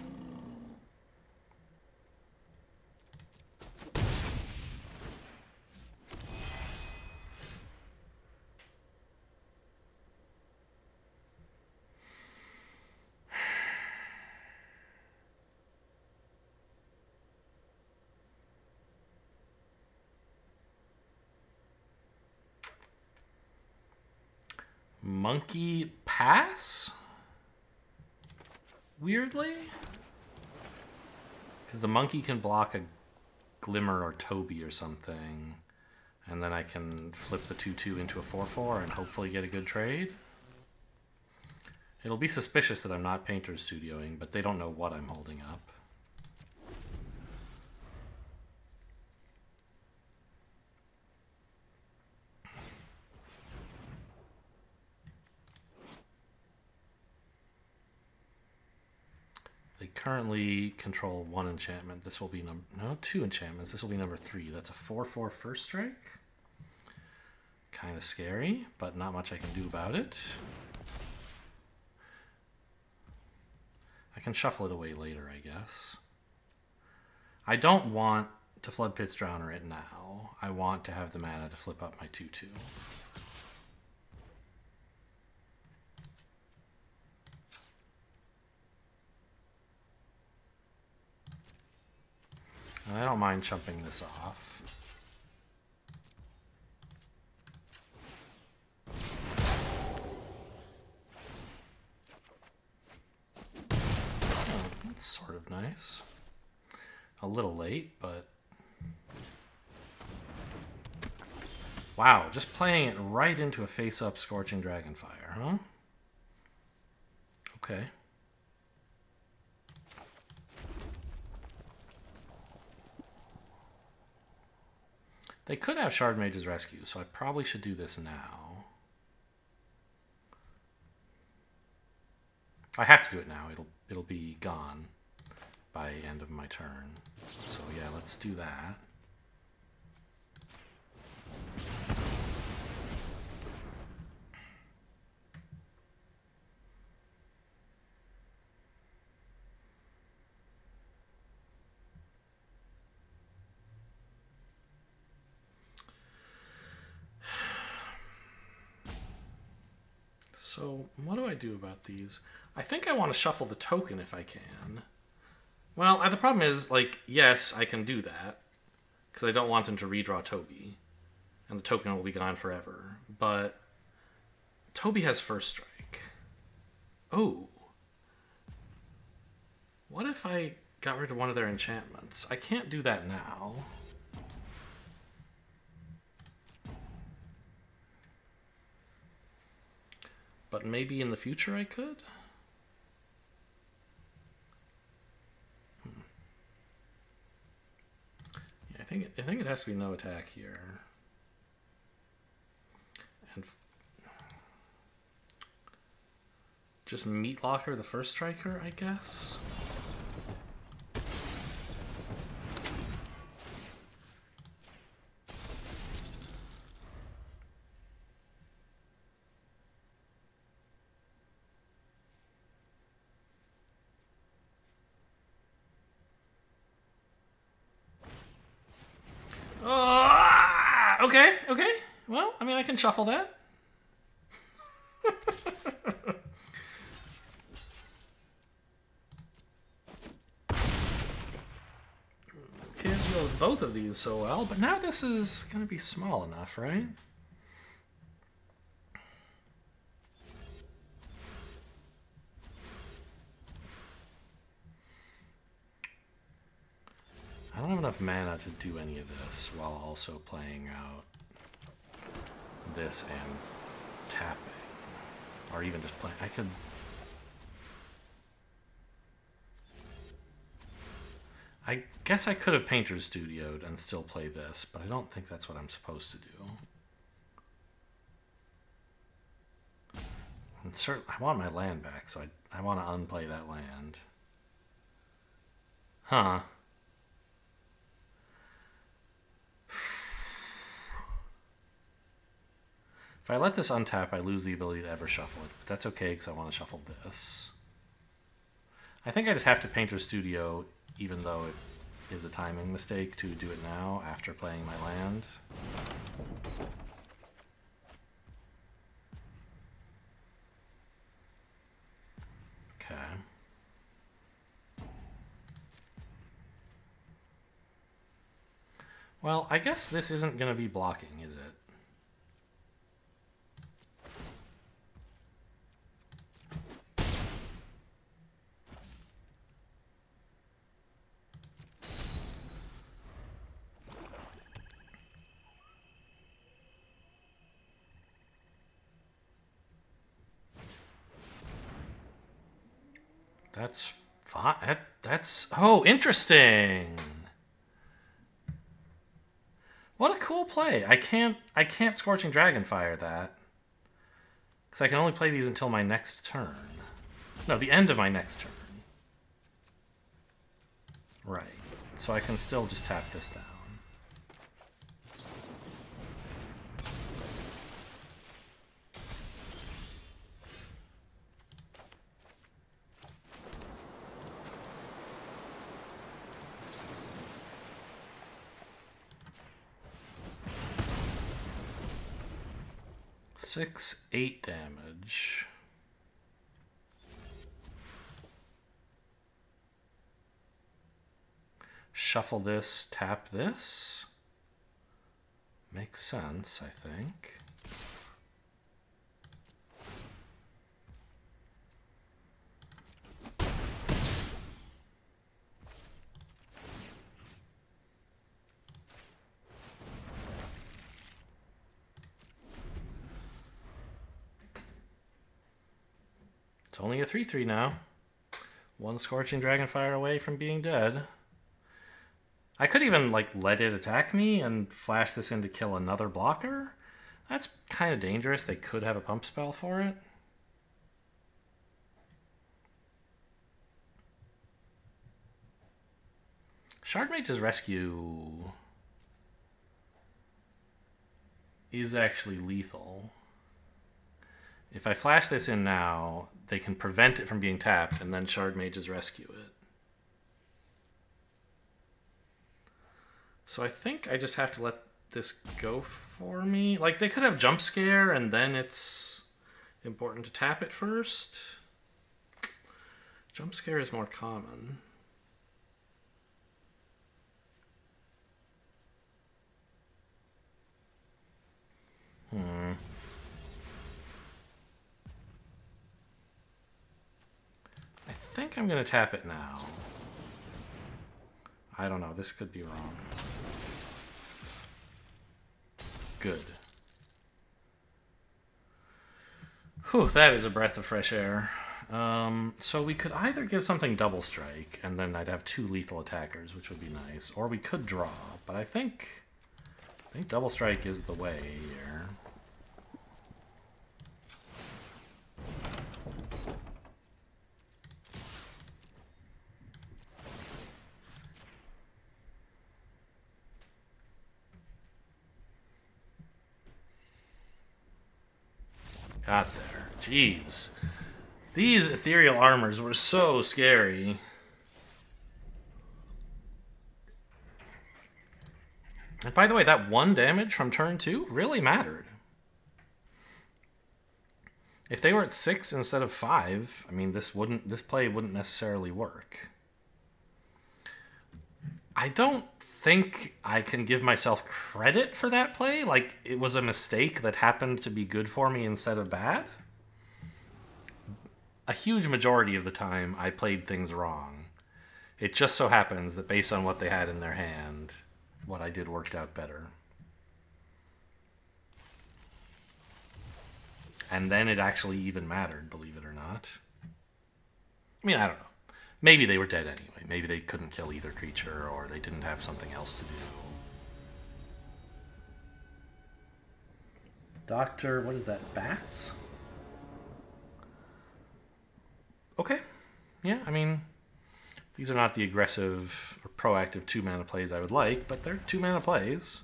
Monkey pass? Weirdly? Because the monkey can block a Glimmer or Toby or something. And then I can flip the 2/2 into a 4/4 and hopefully get a good trade. It'll be suspicious that I'm not Painter's Studioing, but they don't know what I'm holding up. They currently control 1 enchantment. This will be no, 2 enchantments. This will be number 3. That's a 4/4 first strike. Kind of scary, but not much I can do about it. I can shuffle it away later, I guess. I don't want to Flood Pits Drowner it now. I want to have the mana to flip up my 2/2. And I don't mind chumping this off. Oh, that's sort of nice. A little late, but... Wow, just playing it right into a face-up Scorching Dragonfire, huh? Okay. They could have Shard Mage's Rescue, so I probably should do this now. I have to do it now. It'll be gone by end of my turn. So yeah, let's do that. So what do I do about these? I think I want to shuffle the token if I can. Well, the problem is, like, yes, I can do that, because I don't want them to redraw Toby, and the token will be gone forever. But Toby has first strike. Oh. What if I got rid of one of their enchantments? I can't do that now. But maybe in the future I could? Yeah, I think it has to be no attack here. And just Meat Locker the first striker, I guess? Okay. Well, I mean, I can shuffle that. Can't deal with both of these so well, but now this is going to be small enough, right? I don't have enough mana to do any of this while also playing out this and tapping. Or even just playing. I guess I could have Painter's Studio'd and still play this, but I don't think that's what I'm supposed to do. And I want my land back, so I want to unplay that land. Huh. If I let this untap, I lose the ability to ever shuffle it. But that's okay, because I want to shuffle this. I think I just have to Painter's Studio, even though it is a timing mistake, to do it now, after playing my land. Okay. Well, I guess this isn't going to be blocking, is it? That's fine. That's... Oh, interesting! What a cool play. I can't Scorching Dragonfire that. Because I can only play these until my next turn. No, the end of my next turn. Right. So I can still just tap this down. Six, 8 damage. Shuffle this, tap this. Makes sense, I think. It's only a 3/3 now. One Scorching Dragonfire away from being dead. I could even like let it attack me and flash this in to kill another blocker. That's kind of dangerous. They could have a pump spell for it. Shardmage's Rescue is actually lethal. If I flash this in now, they can prevent it from being tapped, and then Shardmage's Rescue it. So I think I just have to let this go for me. Like, they could have Jump Scare, and then it's important to tap it first. Jump Scare is more common. I think I'm going to tap it now. I don't know. This could be wrong. Good. Whew, that is a breath of fresh air. So we could either give something double strike, and then I'd have 2 lethal attackers, which would be nice. Or we could draw, but I think double strike is the way here. Got there. Jeez. These ethereal armors were so scary. And by the way, that 1 damage from turn 2 really mattered. If they were at 6 instead of 5, I mean, this play wouldn't necessarily work. I don't think I can give myself credit for that play. Like, it was a mistake that happened to be good for me instead of bad. A huge majority of the time, I played things wrong. It just so happens that based on what they had in their hand, what I did worked out better. And then it actually even mattered, believe it or not. I mean, I don't know. Maybe they were dead anyway. Maybe they couldn't kill either creature, or they didn't have something else to do. Doctor, what is that? Bats? Okay. Yeah, I mean, these are not the aggressive or proactive 2-mana plays I would like, but they're 2-mana plays.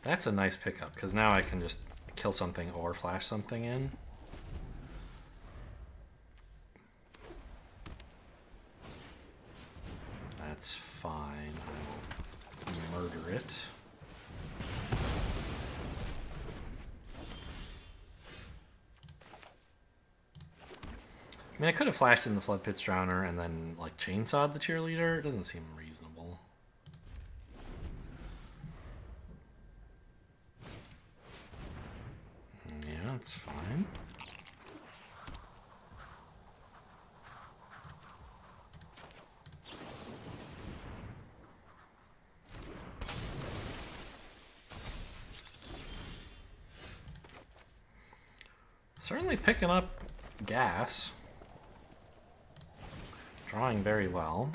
That's a nice pickup, because now I can just kill something or flash something in. That's fine. I will murder it. I mean, I could have flashed in the Flood Pit's Drowner and then, like, chainsawed the Cheerleader. It doesn't seem reasonable. Yeah, that's fine. Certainly picking up gas. Drawing very well.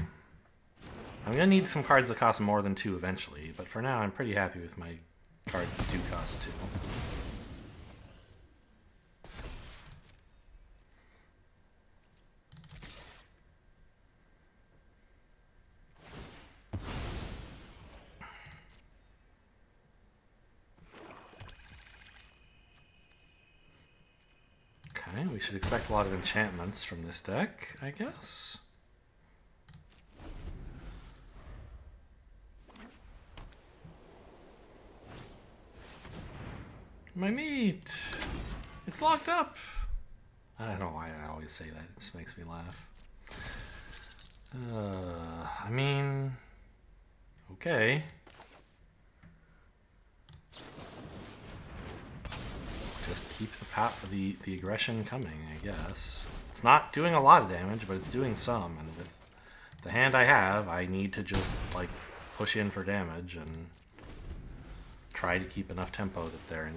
I'm going to need some cards that cost more than 2 eventually, but for now I'm pretty happy with my cards that do cost 2. Okay, we should expect a lot of enchantments from this deck, I guess. My meat! It's locked up! I don't know why I always say that. It just makes me laugh. I mean... Okay. Just keep the aggression coming, I guess. It's not doing a lot of damage, but it's doing some. And with the hand I have, I need to just, like, push in for damage and try to keep enough tempo that they're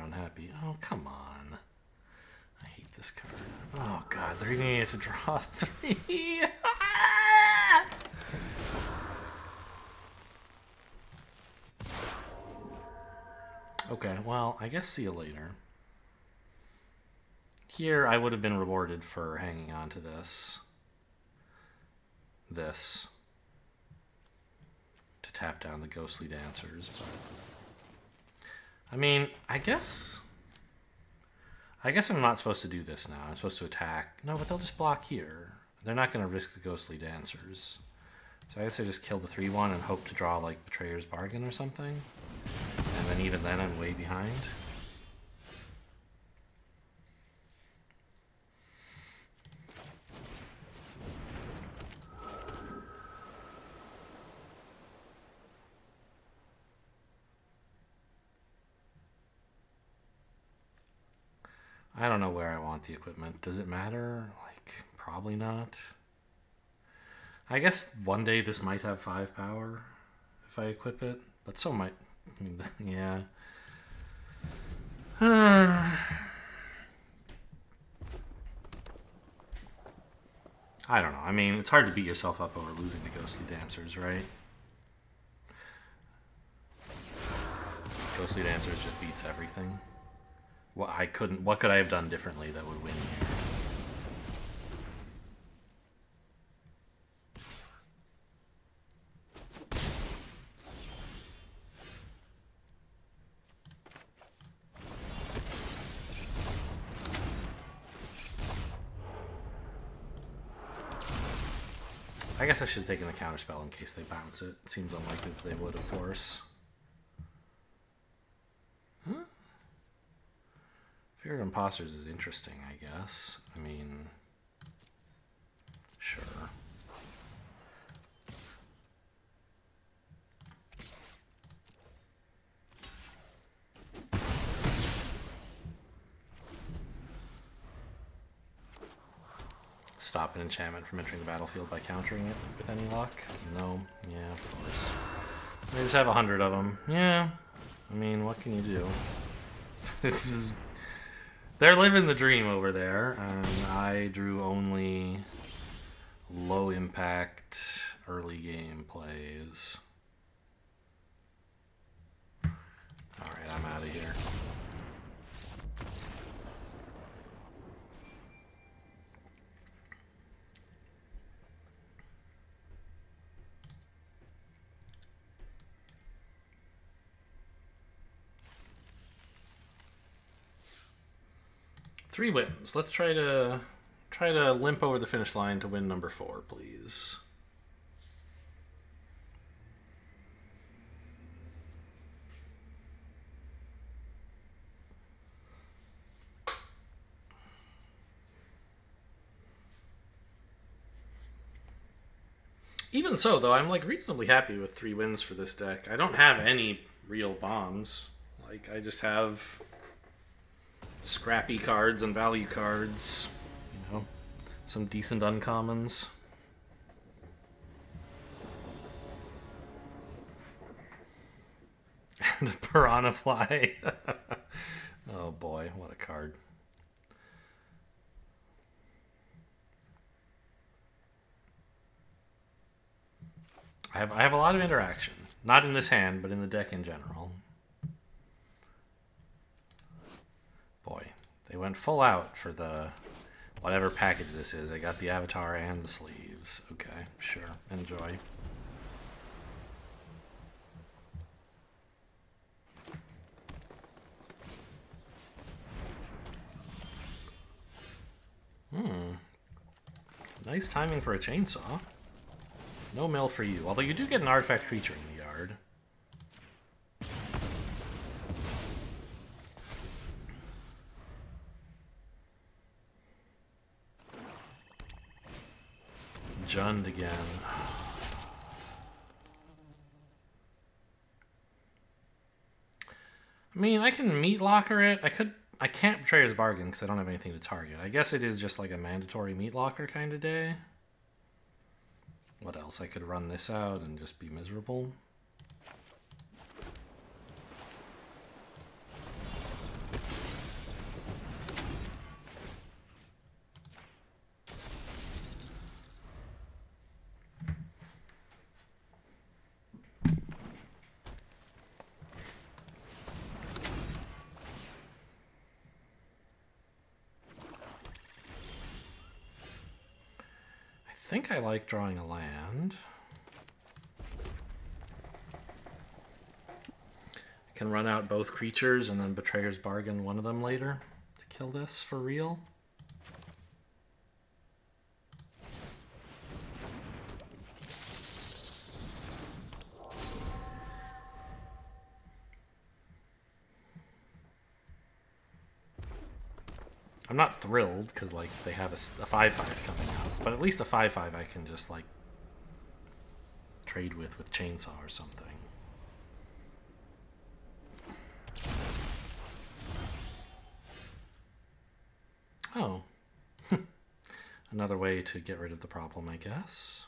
unhappy. Oh, come on. I hate this card. Oh, God, they're going to need to draw 3. Okay, well, I guess see you later. Here, I would have been rewarded for hanging on to this. To tap down the ghostly dancers, but... I mean, I guess I'm not supposed to do this now. I'm supposed to attack. No, but they'll just block here. They're not going to risk the ghostly dancers. So I guess I just kill the 3/1 and hope to draw, like, Betrayer's Bargain or something. And then even then I'm way behind. I don't know where I want the equipment. Does it matter? Like, probably not. I guess one day this might have 5 power if I equip it, but so might... I mean, yeah. I don't know. I mean, it's hard to beat yourself up over losing the ghostly dancers, right? Ghostly dancers just beats everything. Well, what could I have done differently that would win here? I guess I should have taken the counterspell in case they bounce it. Seems unlikely that they would, of course. Huh? Fear of Imposters is interesting, I guess. I mean, sure. Stop an enchantment from entering the battlefield by countering it with any luck? No. Yeah, of course. They just have 100 of them. Yeah. I mean, what can you do? This is... They're living the dream over there, and I drew only low impact early game plays. Alright, I'm out of here. Three wins. Let's try to limp over the finish line to win number 4, please. Even so, though, I'm like reasonably happy with 3 wins for this deck. I don't have any real bombs. Like, I just have scrappy cards and value cards, you know, some decent uncommons. And a piranha fly. Oh boy, what a card. I have a lot of interaction. Not in this hand, but in the deck in general. Boy, they went full out for the whatever package this is. They got the avatar and the sleeves. Okay, sure. Enjoy. Nice timing for a chainsaw. No mill for you, although you do get an artifact creature in the yard. Jund again. I mean, I can meat locker it. I can't Betrayer's Bargain because I don't have anything to target. I guess it is just like a mandatory meat locker kind of day. What else? I could run this out and just be miserable. I think I like drawing a land. I can run out both creatures and then Betrayer's Bargain one of them later to kill this for real. I'm not thrilled because like they have a 5/5 coming out, but at least a 5/5 I can just like trade with chainsaw or something. Oh, another way to get rid of the problem, I guess.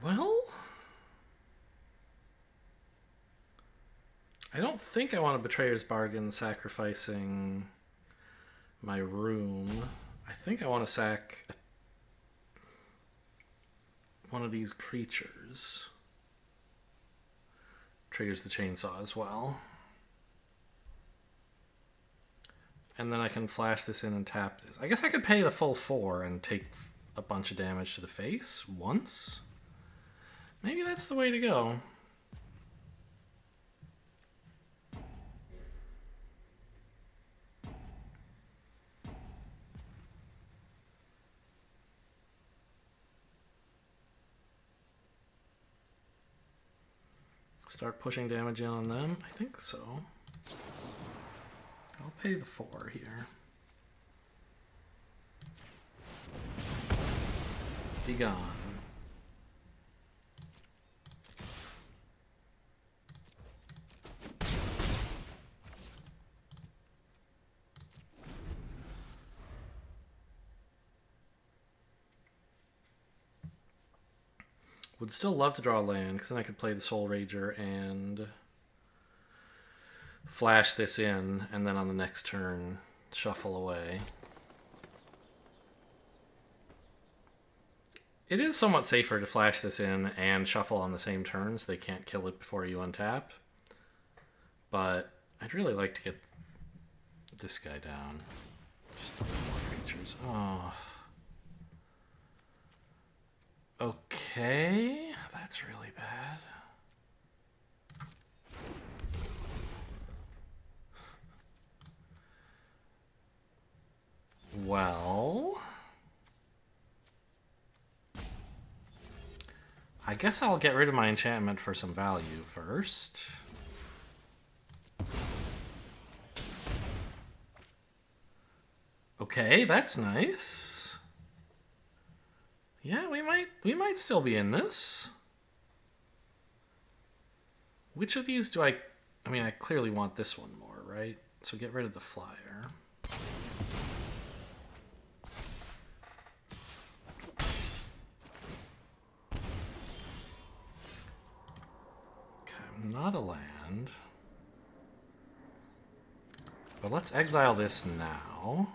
Well, I don't think I want a Betrayer's Bargain sacrificing my room. I think I want to sack one of these creatures. Triggers the chainsaw as well. And then I can flash this in and tap this. I guess I could pay the full 4 and take a bunch of damage to the face once. Maybe that's the way to go. Start pushing damage in on them? I think so. I'll pay the 4 here. Be gone. Would still love to draw a land, because then I could play the Soul Rager and flash this in, and then on the next turn, shuffle away. It is somewhat safer to flash this in and shuffle on the same turn, so they can't kill it before you untap. But I'd really like to get this guy down. Just a little more creatures. Oh. Okay, that's really bad. Well, I guess I'll get rid of my enchantment for some value first. Okay, that's nice. Yeah, we might still be in this. Which of these do I mean, I clearly want this one more, right? So get rid of the flyer. But let's exile this now.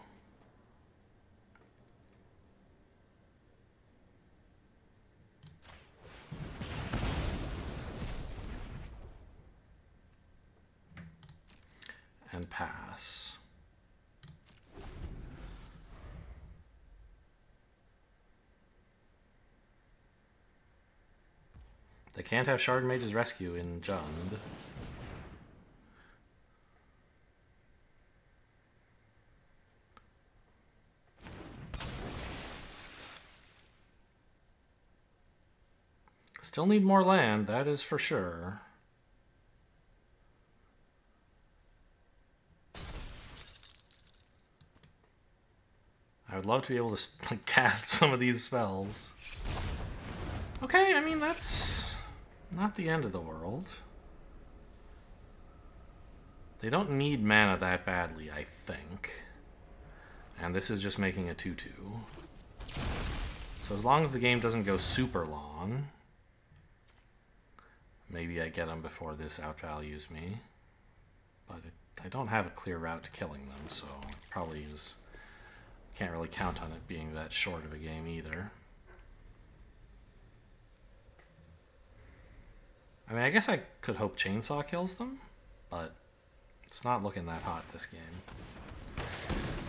And pass. They can't have Shard Mage's Rescue in Jund. Still need more land, that is for sure. I would love to be able to like, cast some of these spells. Okay, I mean, that's not the end of the world. They don't need mana that badly, I think. And this is just making a 2/2. So as long as the game doesn't go super long, maybe I get them before this outvalues me. But I don't have a clear route to killing them, so it probably is... Can't really count on it being that short of a game either. I mean, I guess I could hope Chainsaw kills them, but it's not looking that hot this game.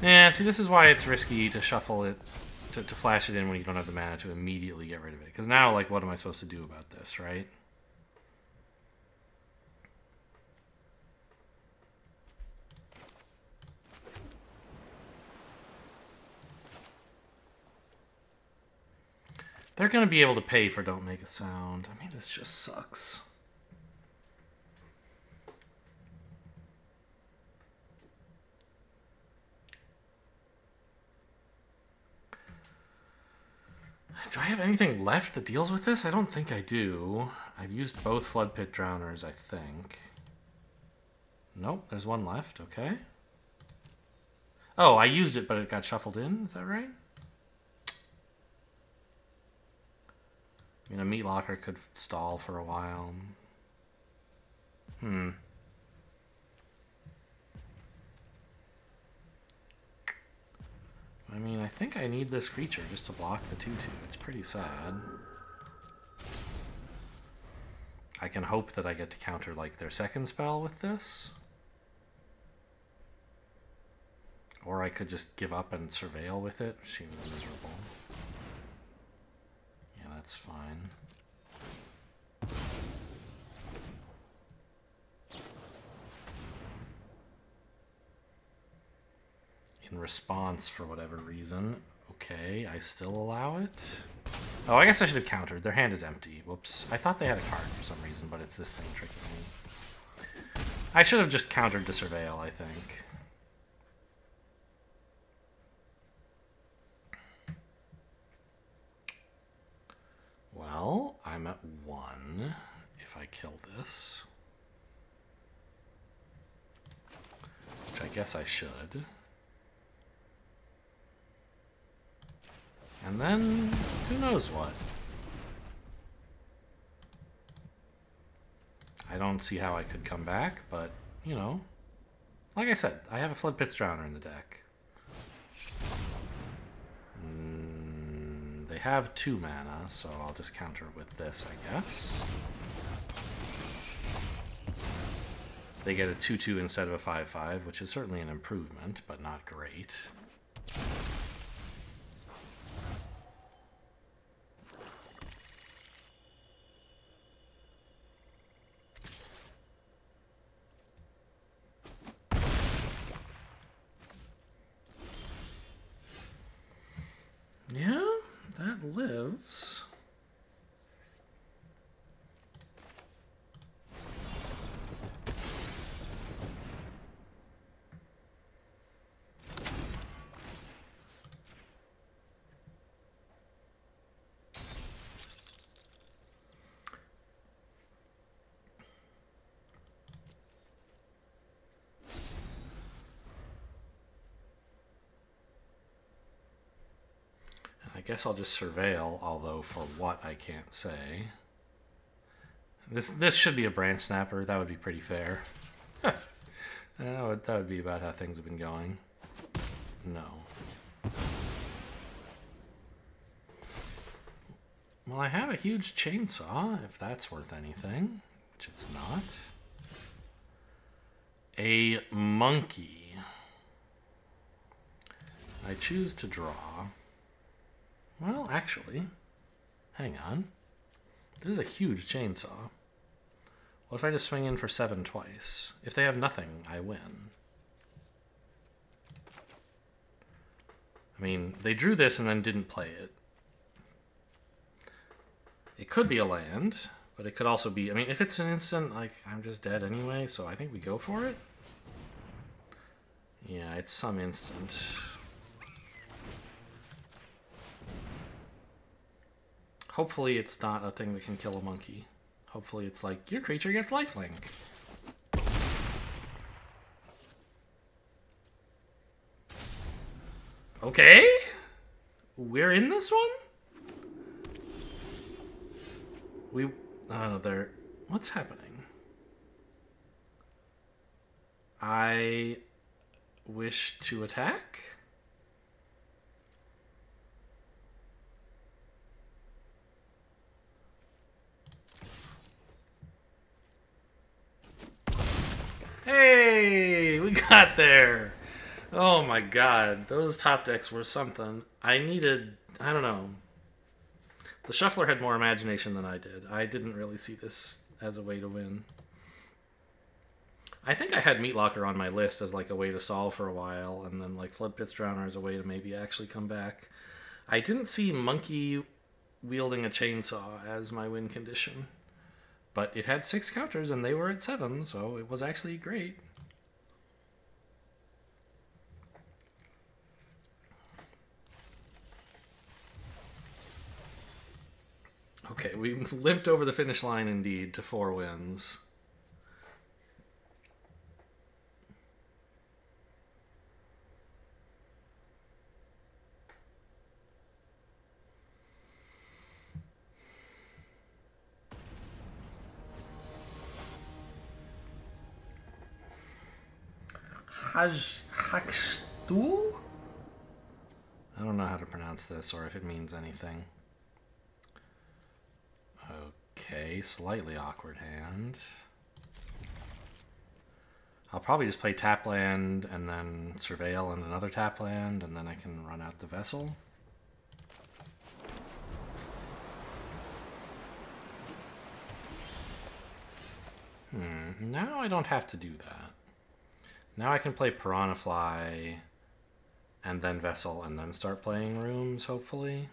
Yeah, see, this is why it's risky to shuffle it, to flash it in when you don't have the mana to immediately get rid of it. Because now, like, what am I supposed to do about this, right? They're going to be able to pay for Don't Make a Sound. I mean, this just sucks. Do I have anything left that deals with this? I don't think I do. I've used both Flood Pit Drowners, I think. Nope, there's one left. Okay. Oh, I used it, but it got shuffled in. Is that right? I mean, a Meat Locker could stall for a while. I mean, I think I need this creature just to block the 2/2. It's pretty sad. I can hope that I get to counter, like, their second spell with this. Or I could just give up and surveil with it, which seems miserable. Yeah, that's fine. In response, for whatever reason. Okay, I still allow it. Oh, I guess I should have countered. Their hand is empty. Whoops. I thought they had a card for some reason, but it's this thing tricking me. I should have just countered to surveil, I think. Well, I'm at 1 if I kill this. Which I guess I should. And then, who knows what? I don't see how I could come back, but, you know. Like I said, I have a Flood Pit Drowner in the deck. They have 2 mana, so I'll just counter with this, I guess. They get a 2/2 instead of a 5/5, which is certainly an improvement, but not great. Yeah, that lives. I guess I'll just surveil, although for what I can't say. This should be a Branch Snapper. That would be pretty fair. That would be about how things have been going. No. Well, I have a huge chainsaw, if that's worth anything, which it's not. A monkey. I choose to draw. Well, actually, hang on. This is a huge chainsaw. What if I just swing in for 7 twice? If they have nothing, I win. I mean, they drew this and then didn't play it. It could be a land, but it could also be... I mean, if it's an instant, like, I'm just dead anyway, so I think we go for it. Yeah, it's some instant. Hopefully it's not a thing that can kill a monkey. Hopefully it's like, your creature gets lifelink. Okay? We're in this one? What's happening? I wish to attack? Hey, we got there. Oh my god, those top decks were something. I don't know. The shuffler had more imagination than I did. I didn't really see this as a way to win. I think I had Meat Locker on my list as like a way to stall for a while, and then like Flood Pits Drowner as a way to maybe actually come back. I didn't see Monkey wielding a chainsaw as my win condition. But it had 6 counters and they were at 7, so it was actually great. Okay, we limped over the finish line indeed to 4 wins. Hakstool? I don't know how to pronounce this or if it means anything. Okay, slightly awkward hand. I'll probably just play tap land and then surveil and another tap land, and then I can run out the vessel. Now I don't have to do that. Now I can play Piranha Fly and then Vessel and then start playing rooms, hopefully.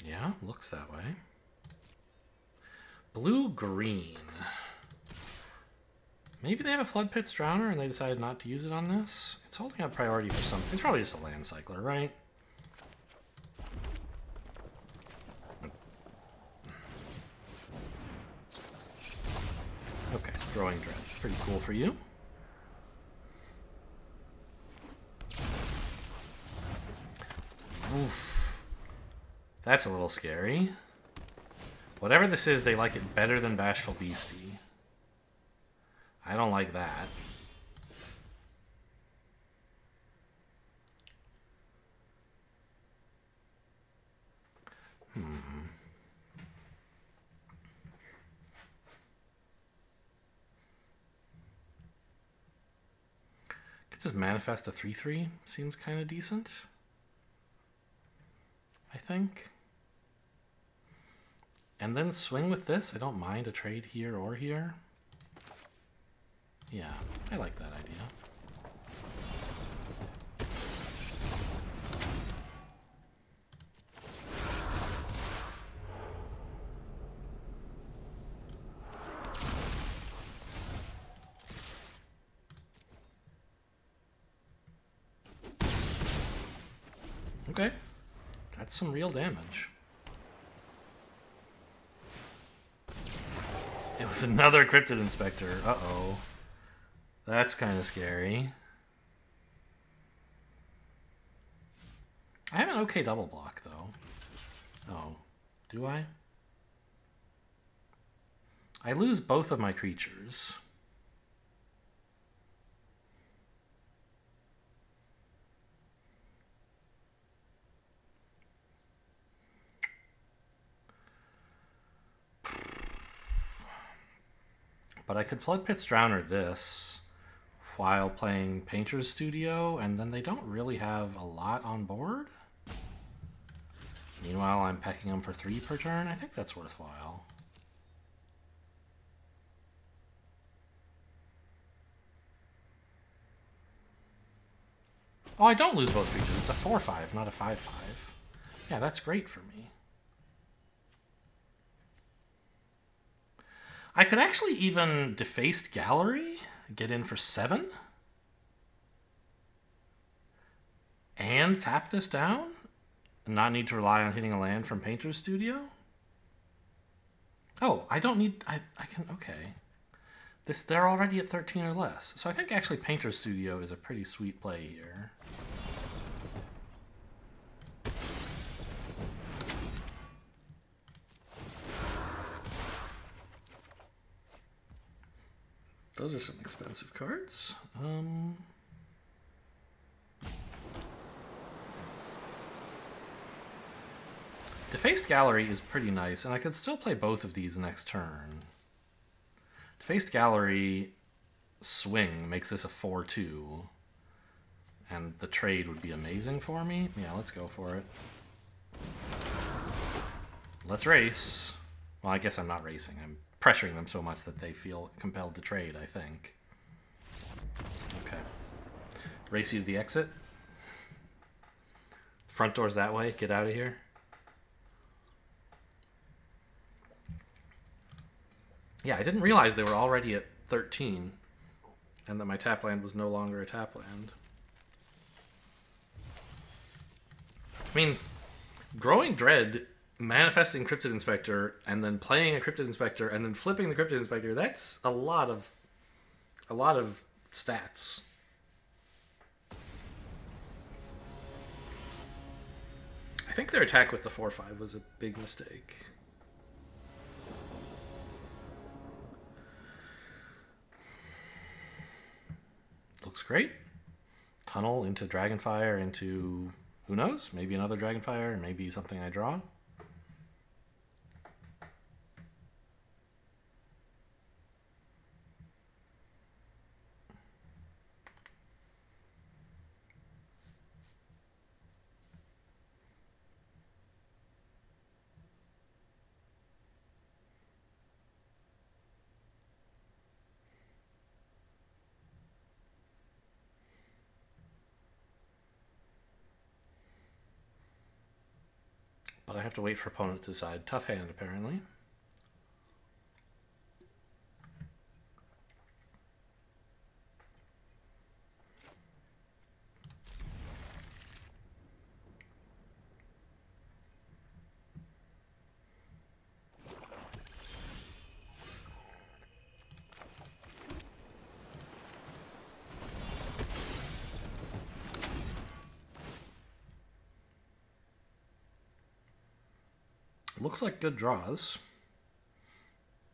Yeah, looks that way. Blue-green. Maybe they have a Flood Pits Drowner and they decided not to use it on this? It's holding up priority for some... It's probably just a land cycler, right? Okay, Throwing Dredge. Pretty cool for you. Oof. That's a little scary. Whatever this is, they like it better than Bashful Beastie. I don't like that. Could just manifest a 3/3. Seems kind of decent. I think. And then swing with this. I don't mind a trade here or here. Yeah, I like that idea. Okay, that's some real damage. It was another Cryptid Inspector. Uh-oh. That's kind of scary. I have an okay double block, though. Oh, do I? I lose both of my creatures. But I could Flood Pit's Drowner this while playing Painter's Studio, and then they don't really have a lot on board. Meanwhile, I'm pecking them for 3 per turn. I think that's worthwhile. Oh, I don't lose both creatures. It's a 4/5, not a 5/5. Yeah, that's great for me. I could actually even Defaced Gallery, get in for 7, and tap this down, and not need to rely on hitting a land from Painter's Studio. Oh, I don't need, I can, okay. They're already at 13 or less. So I think actually Painter's Studio is a pretty sweet play here. Those are some expensive cards. Defaced Gallery is pretty nice, and I could still play both of these next turn. Defaced Gallery swing makes this a 4/2, and the trade would be amazing for me. Yeah, let's go for it. Let's race. Well, I guess I'm not racing. I'm pressuring them so much that they feel compelled to trade, I think. Okay. Race you to the exit. Front door's that way. Get out of here. Yeah, I didn't realize they were already at 13 and that my tap land was no longer a tap land. I mean, Growing Dread, manifesting Cryptid Inspector, and then playing a Cryptid Inspector, and then flipping the Cryptid Inspector, that's a lot of stats. I think their attack with the 4/5 was a big mistake. Looks great. Tunnel into Dragonfire into, who knows, maybe another Dragonfire, maybe something I draw. But I have to wait for opponent to decide. Tough hand, apparently. Looks like good draws.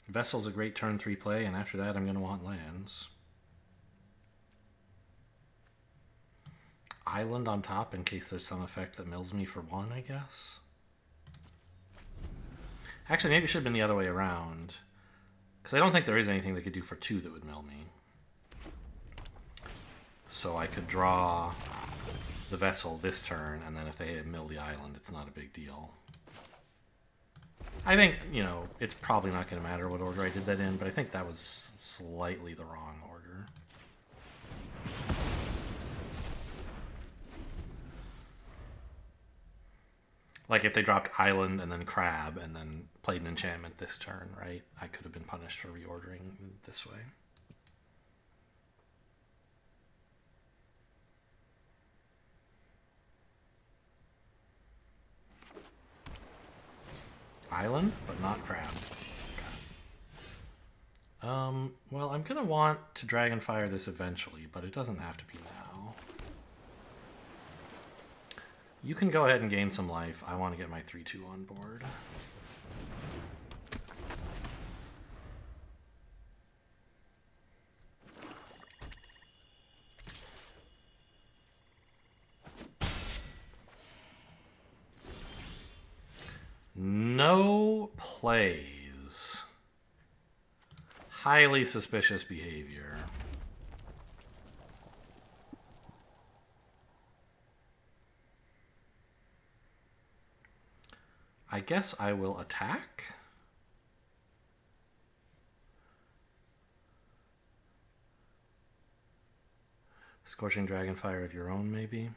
Vessel's a great turn 3 play, and after that I'm going to want lands. Island on top in case there's some effect that mills me for 1, I guess. Actually, maybe it should have been the other way around. Because I don't think there is anything they could do for 2 that would mill me. So I could draw the Vessel this turn, and then if they mill the island, it's not a big deal. I think, you know, it's probably not going to matter what order I did that in, but I think that was slightly the wrong order. Like if they dropped Island and then Crab and then played an enchantment this turn, right? I could have been punished for reordering this way. Island, but not Crab. Okay. Well, I'm going to want to Dragonfire this eventually, but it doesn't have to be now. You can go ahead and gain some life. I want to get my 3/2 on board. No plays. Highly suspicious behavior. I guess I will attack. Scorching Dragonfire of your own, maybe.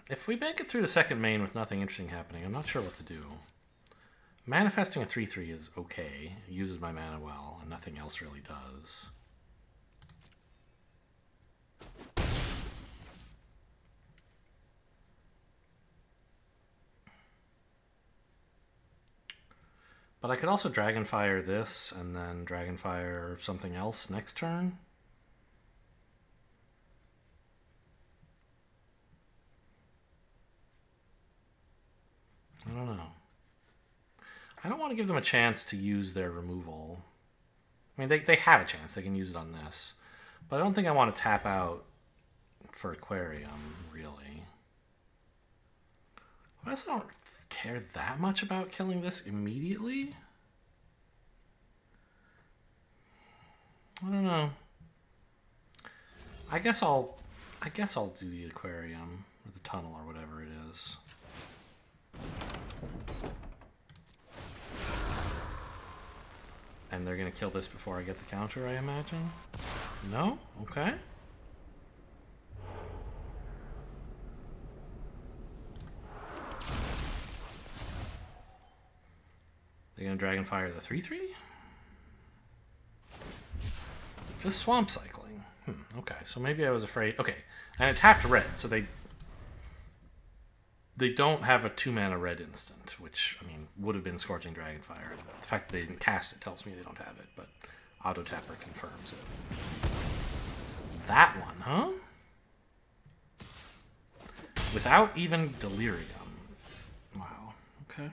If we make it through the second main with nothing interesting happening, I'm not sure what to do. Manifesting a 3/3 is okay. It uses my mana well, and nothing else really does. But I could also Dragonfire this, and then Dragonfire something else next turn. I don't know. I don't want to give them a chance to use their removal. I mean, they have a chance. They can use it on this. But I don't think I want to tap out for Aquarium, really. I also don't care that much about killing this immediately. I don't know. I guess I'll do the Aquarium or the Tunnel or whatever it is. And they're gonna kill this before I get the counter, I imagine? No? Okay. They're gonna Dragonfire the 3/3? Just swamp cycling. Okay, so maybe I was afraid. Okay, and it tapped red, so they don't have a 2-mana red instant, which, I mean, would have been Scorching Dragonfire. The fact that they didn't cast it tells me they don't have it, but Auto Tapper confirms it. That one, huh? Without even Delirium. Wow, okay.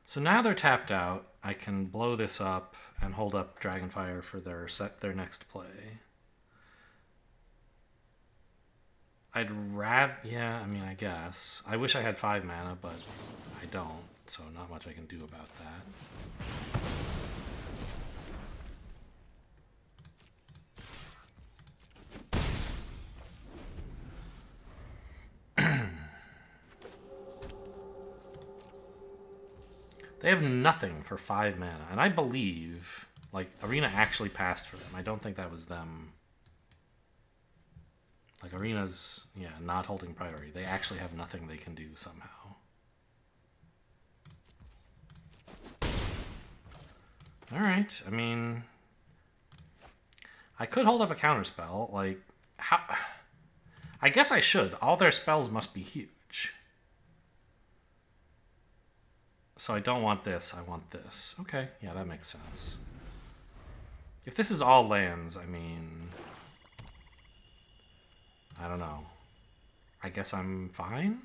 So now they're tapped out. I can blow this up and hold up Dragonfire for their next play. I'd rather, yeah, I mean, I guess. I wish I had 5 mana, but I don't, so not much I can do about that. They have nothing for 5 mana, and I believe, like, Arena actually passed for them. I don't think that was them. Like, Arena's, yeah, not holding priority. They actually have nothing they can do somehow. Alright, I mean... I could hold up a counterspell. Like, how... I guess I should. All their spells must be huge. So I don't want this, I want this. Okay, yeah, that makes sense. If this is all lands, I mean... I don't know. I guess I'm fine?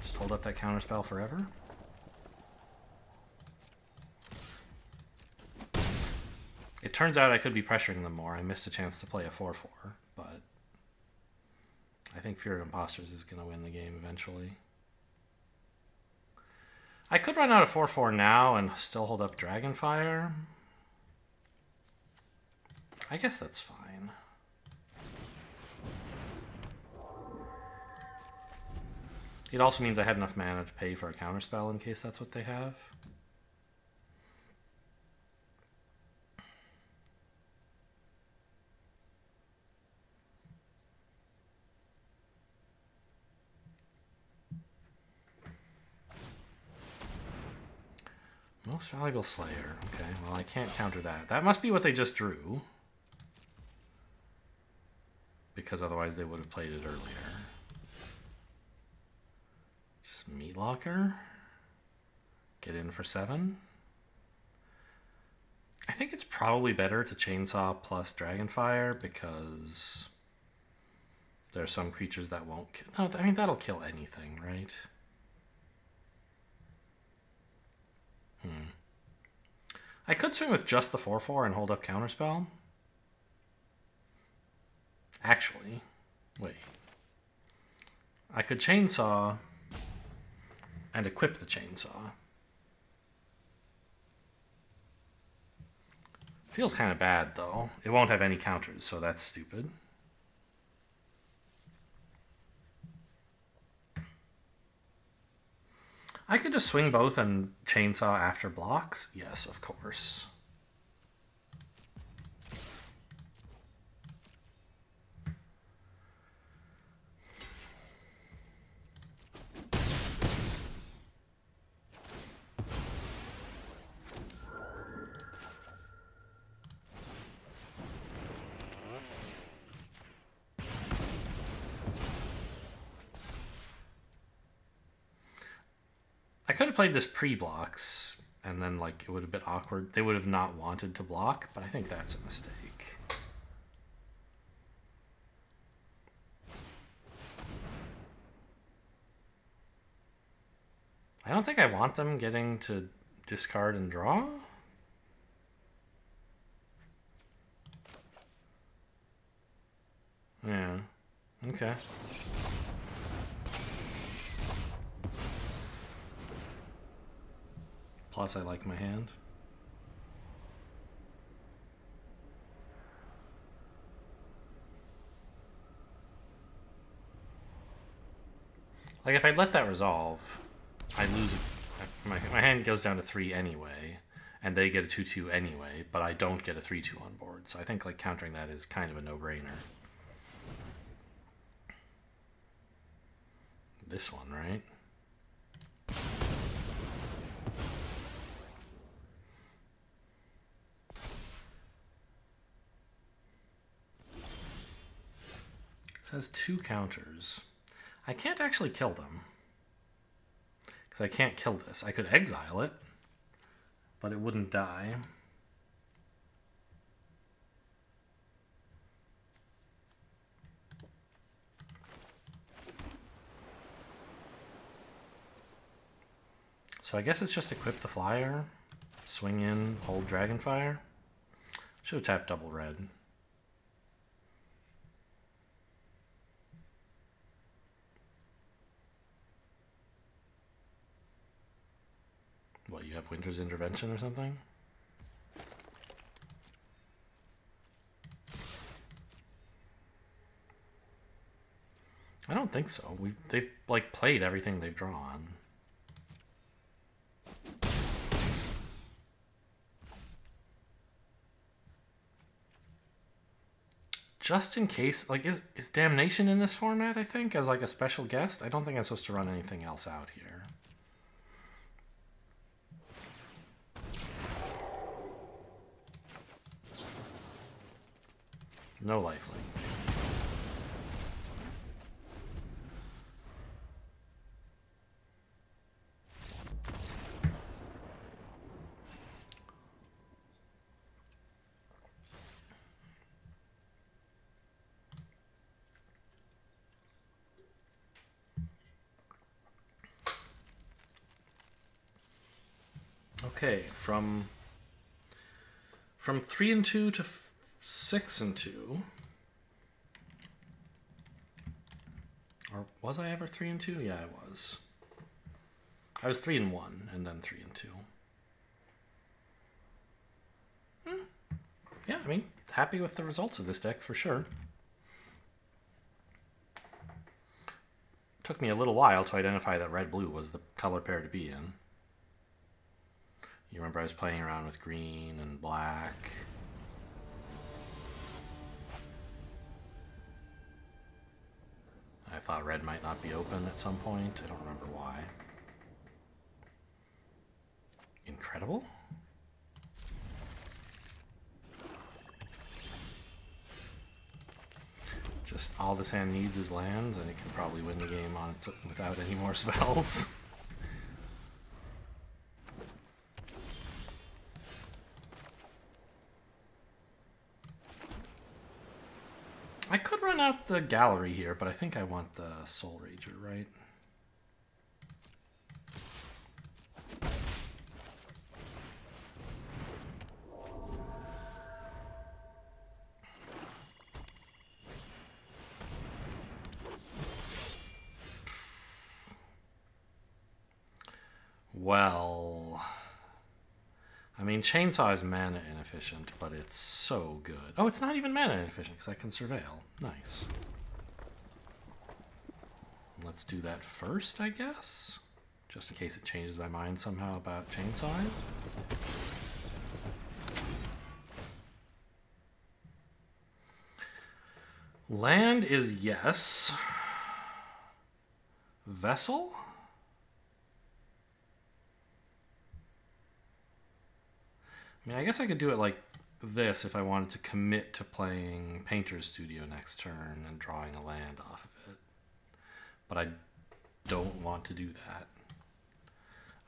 Just hold up that counterspell forever? It turns out I could be pressuring them more. I missed a chance to play a 4/4, but I think Fear of Imposters is going to win the game eventually. I could run out of 4/4 now and still hold up Dragonfire. I guess that's fine. It also means I had enough mana to pay for a counterspell in case that's what they have. Most Valuable Slayer. Okay, well, I can't counter that. That must be what they just drew. Because otherwise they would have played it earlier. Meat Locker. Get in for 7. I think it's probably better to chainsaw plus Dragonfire because there are some creatures that won't kill. No, I mean, that'll kill anything, right? I could swing with just the 4/4 and hold up Counterspell. Actually, wait. I could chainsaw and equip the chainsaw. Feels kind of bad, though. It won't have any counters, so that's stupid. I could just swing both and chainsaw after blocks. Yes, of course. I could have played this pre-blocks, and then like it would have been awkward. They would have not wanted to block, but I think that's a mistake. I don't think I want them getting to discard and draw. Yeah, okay. Plus, I like my hand. Like, if I'd let that resolve, I lose. My hand goes down to 3 anyway, and they get a 2/2 anyway, but I don't get a 3/2 on board. So I think like countering that is kind of a no-brainer. This one, right? This has 2 counters. I can't actually kill them. Because I can't kill this. I could exile it, but it wouldn't die. So I guess it's just equip the flyer, swing in, hold Dragonfire. Should have tapped double red. What, you have Winter's Intervention or something? I don't think so. They've like played everything they've drawn. Just in case, like, is Damnation in this format, I think, as like a special guest? I don't think I'm supposed to run anything else out here. No lifelink. Okay, from 3-2 to 6-2. Or was I ever 3-2? Yeah, I was. I was 3-1 and then 3-2. Yeah, I mean, happy with the results of this deck for sure. Took me a little while to identify that red-blue was the color pair to be in. You remember I was playing around with green and black. I thought red might not be open at some point. I don't remember why. Incredible? Just all this hand needs is lands, and it can probably win the game on its, without any more spells. I could run out the gallery here, but I think I want the Soul Rager, right? Well, I mean, Chainsaw is mana inefficient, but it's so good. Oh, it's not even mana inefficient because I can Surveil. Nice. Let's do that first, I guess. Just in case it changes my mind somehow about Chainsawing. Land is yes. Vessel? I mean, I guess I could do it like this if I wanted to commit to playing Painter's Studio next turn and drawing a land off of it. But I don't want to do that.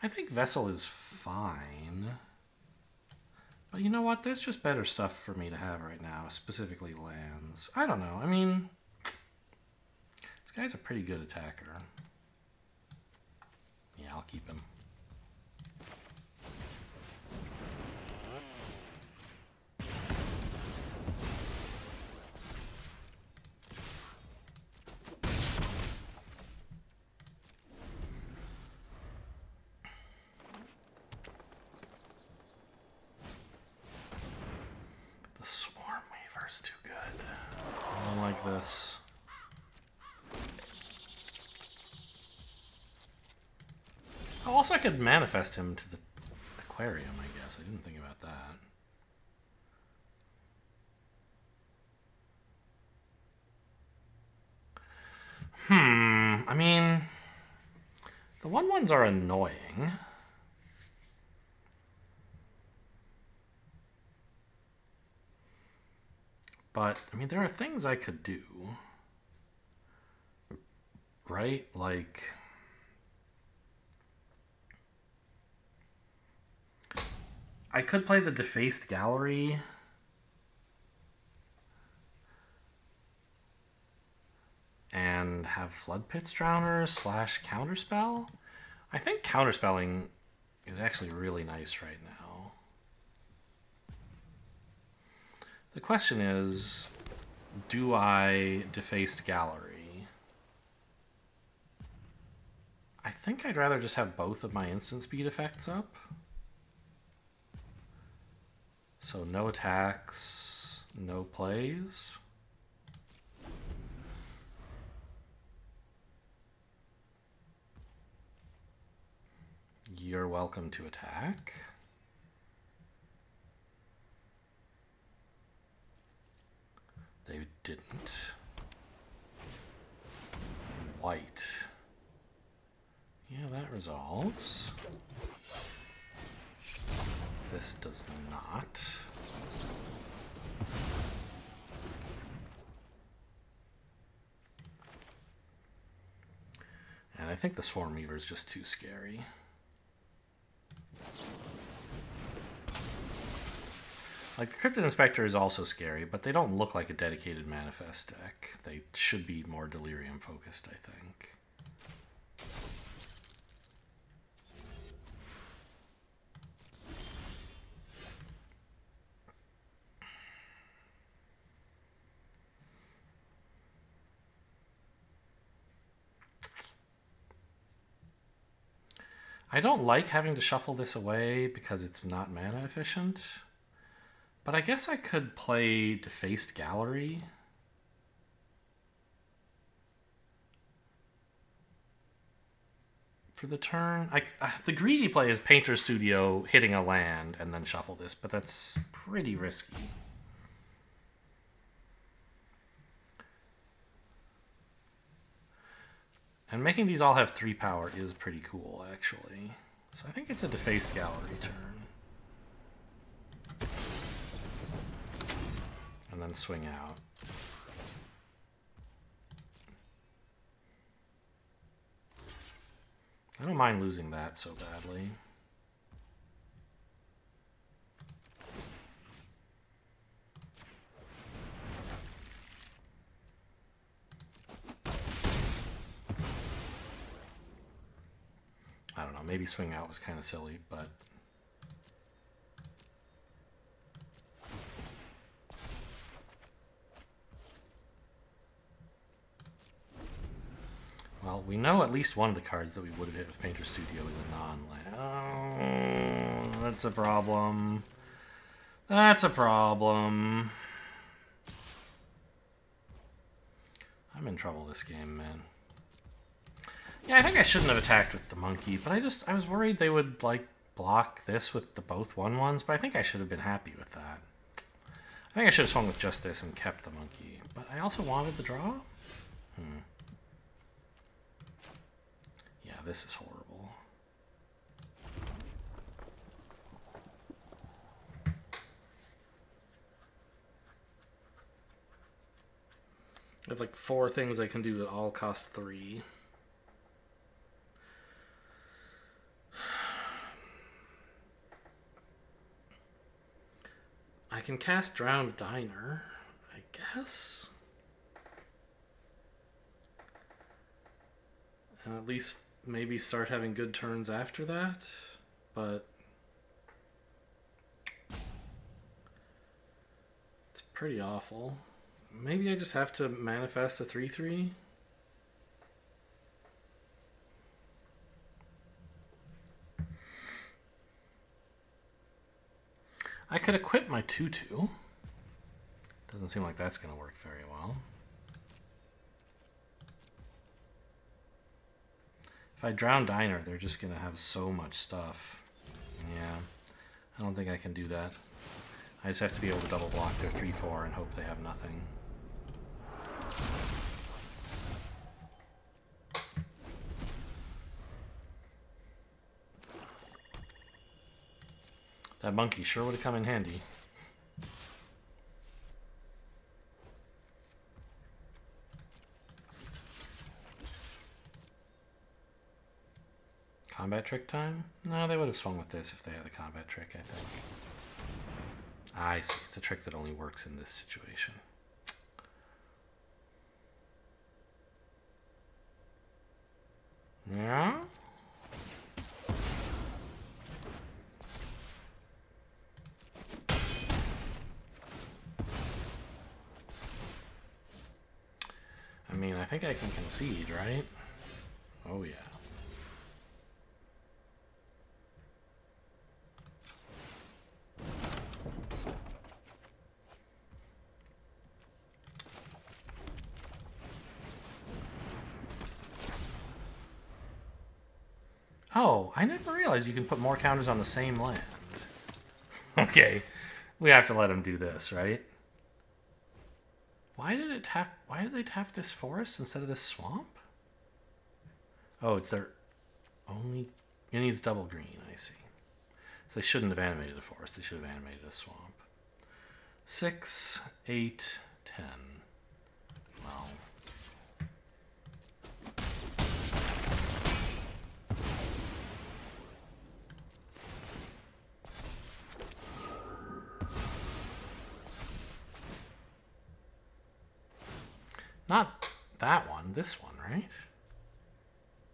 I think Vessel is fine. But you know what? There's just better stuff for me to have right now, specifically lands. I don't know. I mean, this guy's a pretty good attacker. Yeah, I'll keep him. Too good. I don't like this. Oh, also I could manifest him to the aquarium, I guess. I didn't think about that. I mean, the 1/1s are annoying. But, I mean, there are things I could do, right? Like, I could play the Defaced Gallery. And have Flood Pits Drowner / Counterspell. I think Counterspelling is actually really nice right now. The question is, do I Defaced Gallery? I think I'd rather just have both of my instant speed effects up. So no attacks, no plays. You're welcome to attack. They didn't. White. Yeah, that resolves. This does not. And I think the Swarm Weaver is just too scary. Like, the Cryptid Inspector is also scary, but they don't look like a dedicated Manifest deck. They should be more Delirium focused, I think. I don't like having to shuffle this away because it's not mana efficient. But I guess I could play Defaced Gallery. For the turn. The greedy play is Painter's Studio hitting a land and then shuffle this, but that's pretty risky. And making these all have 3 power is pretty cool, actually. So I think it's a Defaced Gallery turn. And then swing out. I don't mind losing that so badly. I don't know, maybe swing out was kind of silly, but... Well, we know at least one of the cards that we would have hit with Painter Studio is a non-land. Oh, that's a problem. That's a problem. I'm in trouble this game, man. Yeah, I think I shouldn't have attacked with the monkey, but I was worried they would, like, block this with the both 1/1s, but I think I should have been happy with that. I think I should have swung with just this and kept the monkey, but I also wanted the draw? Yeah, this is horrible. I have like 4 things I can do that all cost 3. I can cast Drowned Diner, I guess. And at least maybe start having good turns after that, but it's pretty awful. Maybe I just have to manifest a 3/3. I could equip my 2/2. Doesn't seem like that's going to work very well. If I drown Diner, they're just going to have so much stuff. Yeah, I don't think I can do that. I just have to be able to double block their 3/4 and hope they have nothing. That monkey sure would have come in handy. Combat trick time? No, they would have swung with this if they had a combat trick, I think. I see. It's a trick that only works in this situation. Yeah? I mean, I think I can concede, right? Oh, yeah. Oh, I never realized you can put more counters on the same land. Okay, we have to let him do this, right? Why did they tap this forest instead of this swamp? Oh, it's their only... It needs double green, I see. So they shouldn't have animated a forest. They should have animated a swamp. 6, 8, 10. Well... Not that one, this one, right?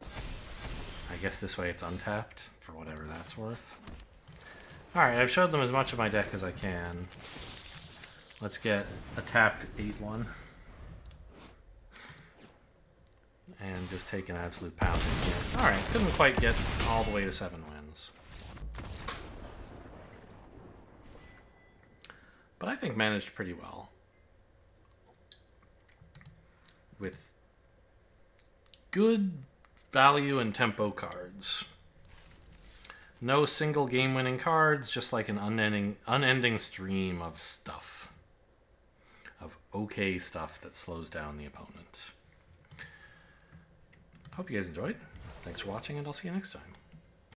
I guess this way it's untapped, for whatever that's worth. Alright, I've showed them as much of my deck as I can. Let's get a tapped 8-1. And just take an absolute pounding here. Alright, couldn't quite get all the way to 7 wins. But I think managed pretty well. With good value and tempo cards. No single game-winning cards, just like an unending stream of stuff. Of okay stuff that slows down the opponent. Hope you guys enjoyed. Thanks for watching, and I'll see you next time.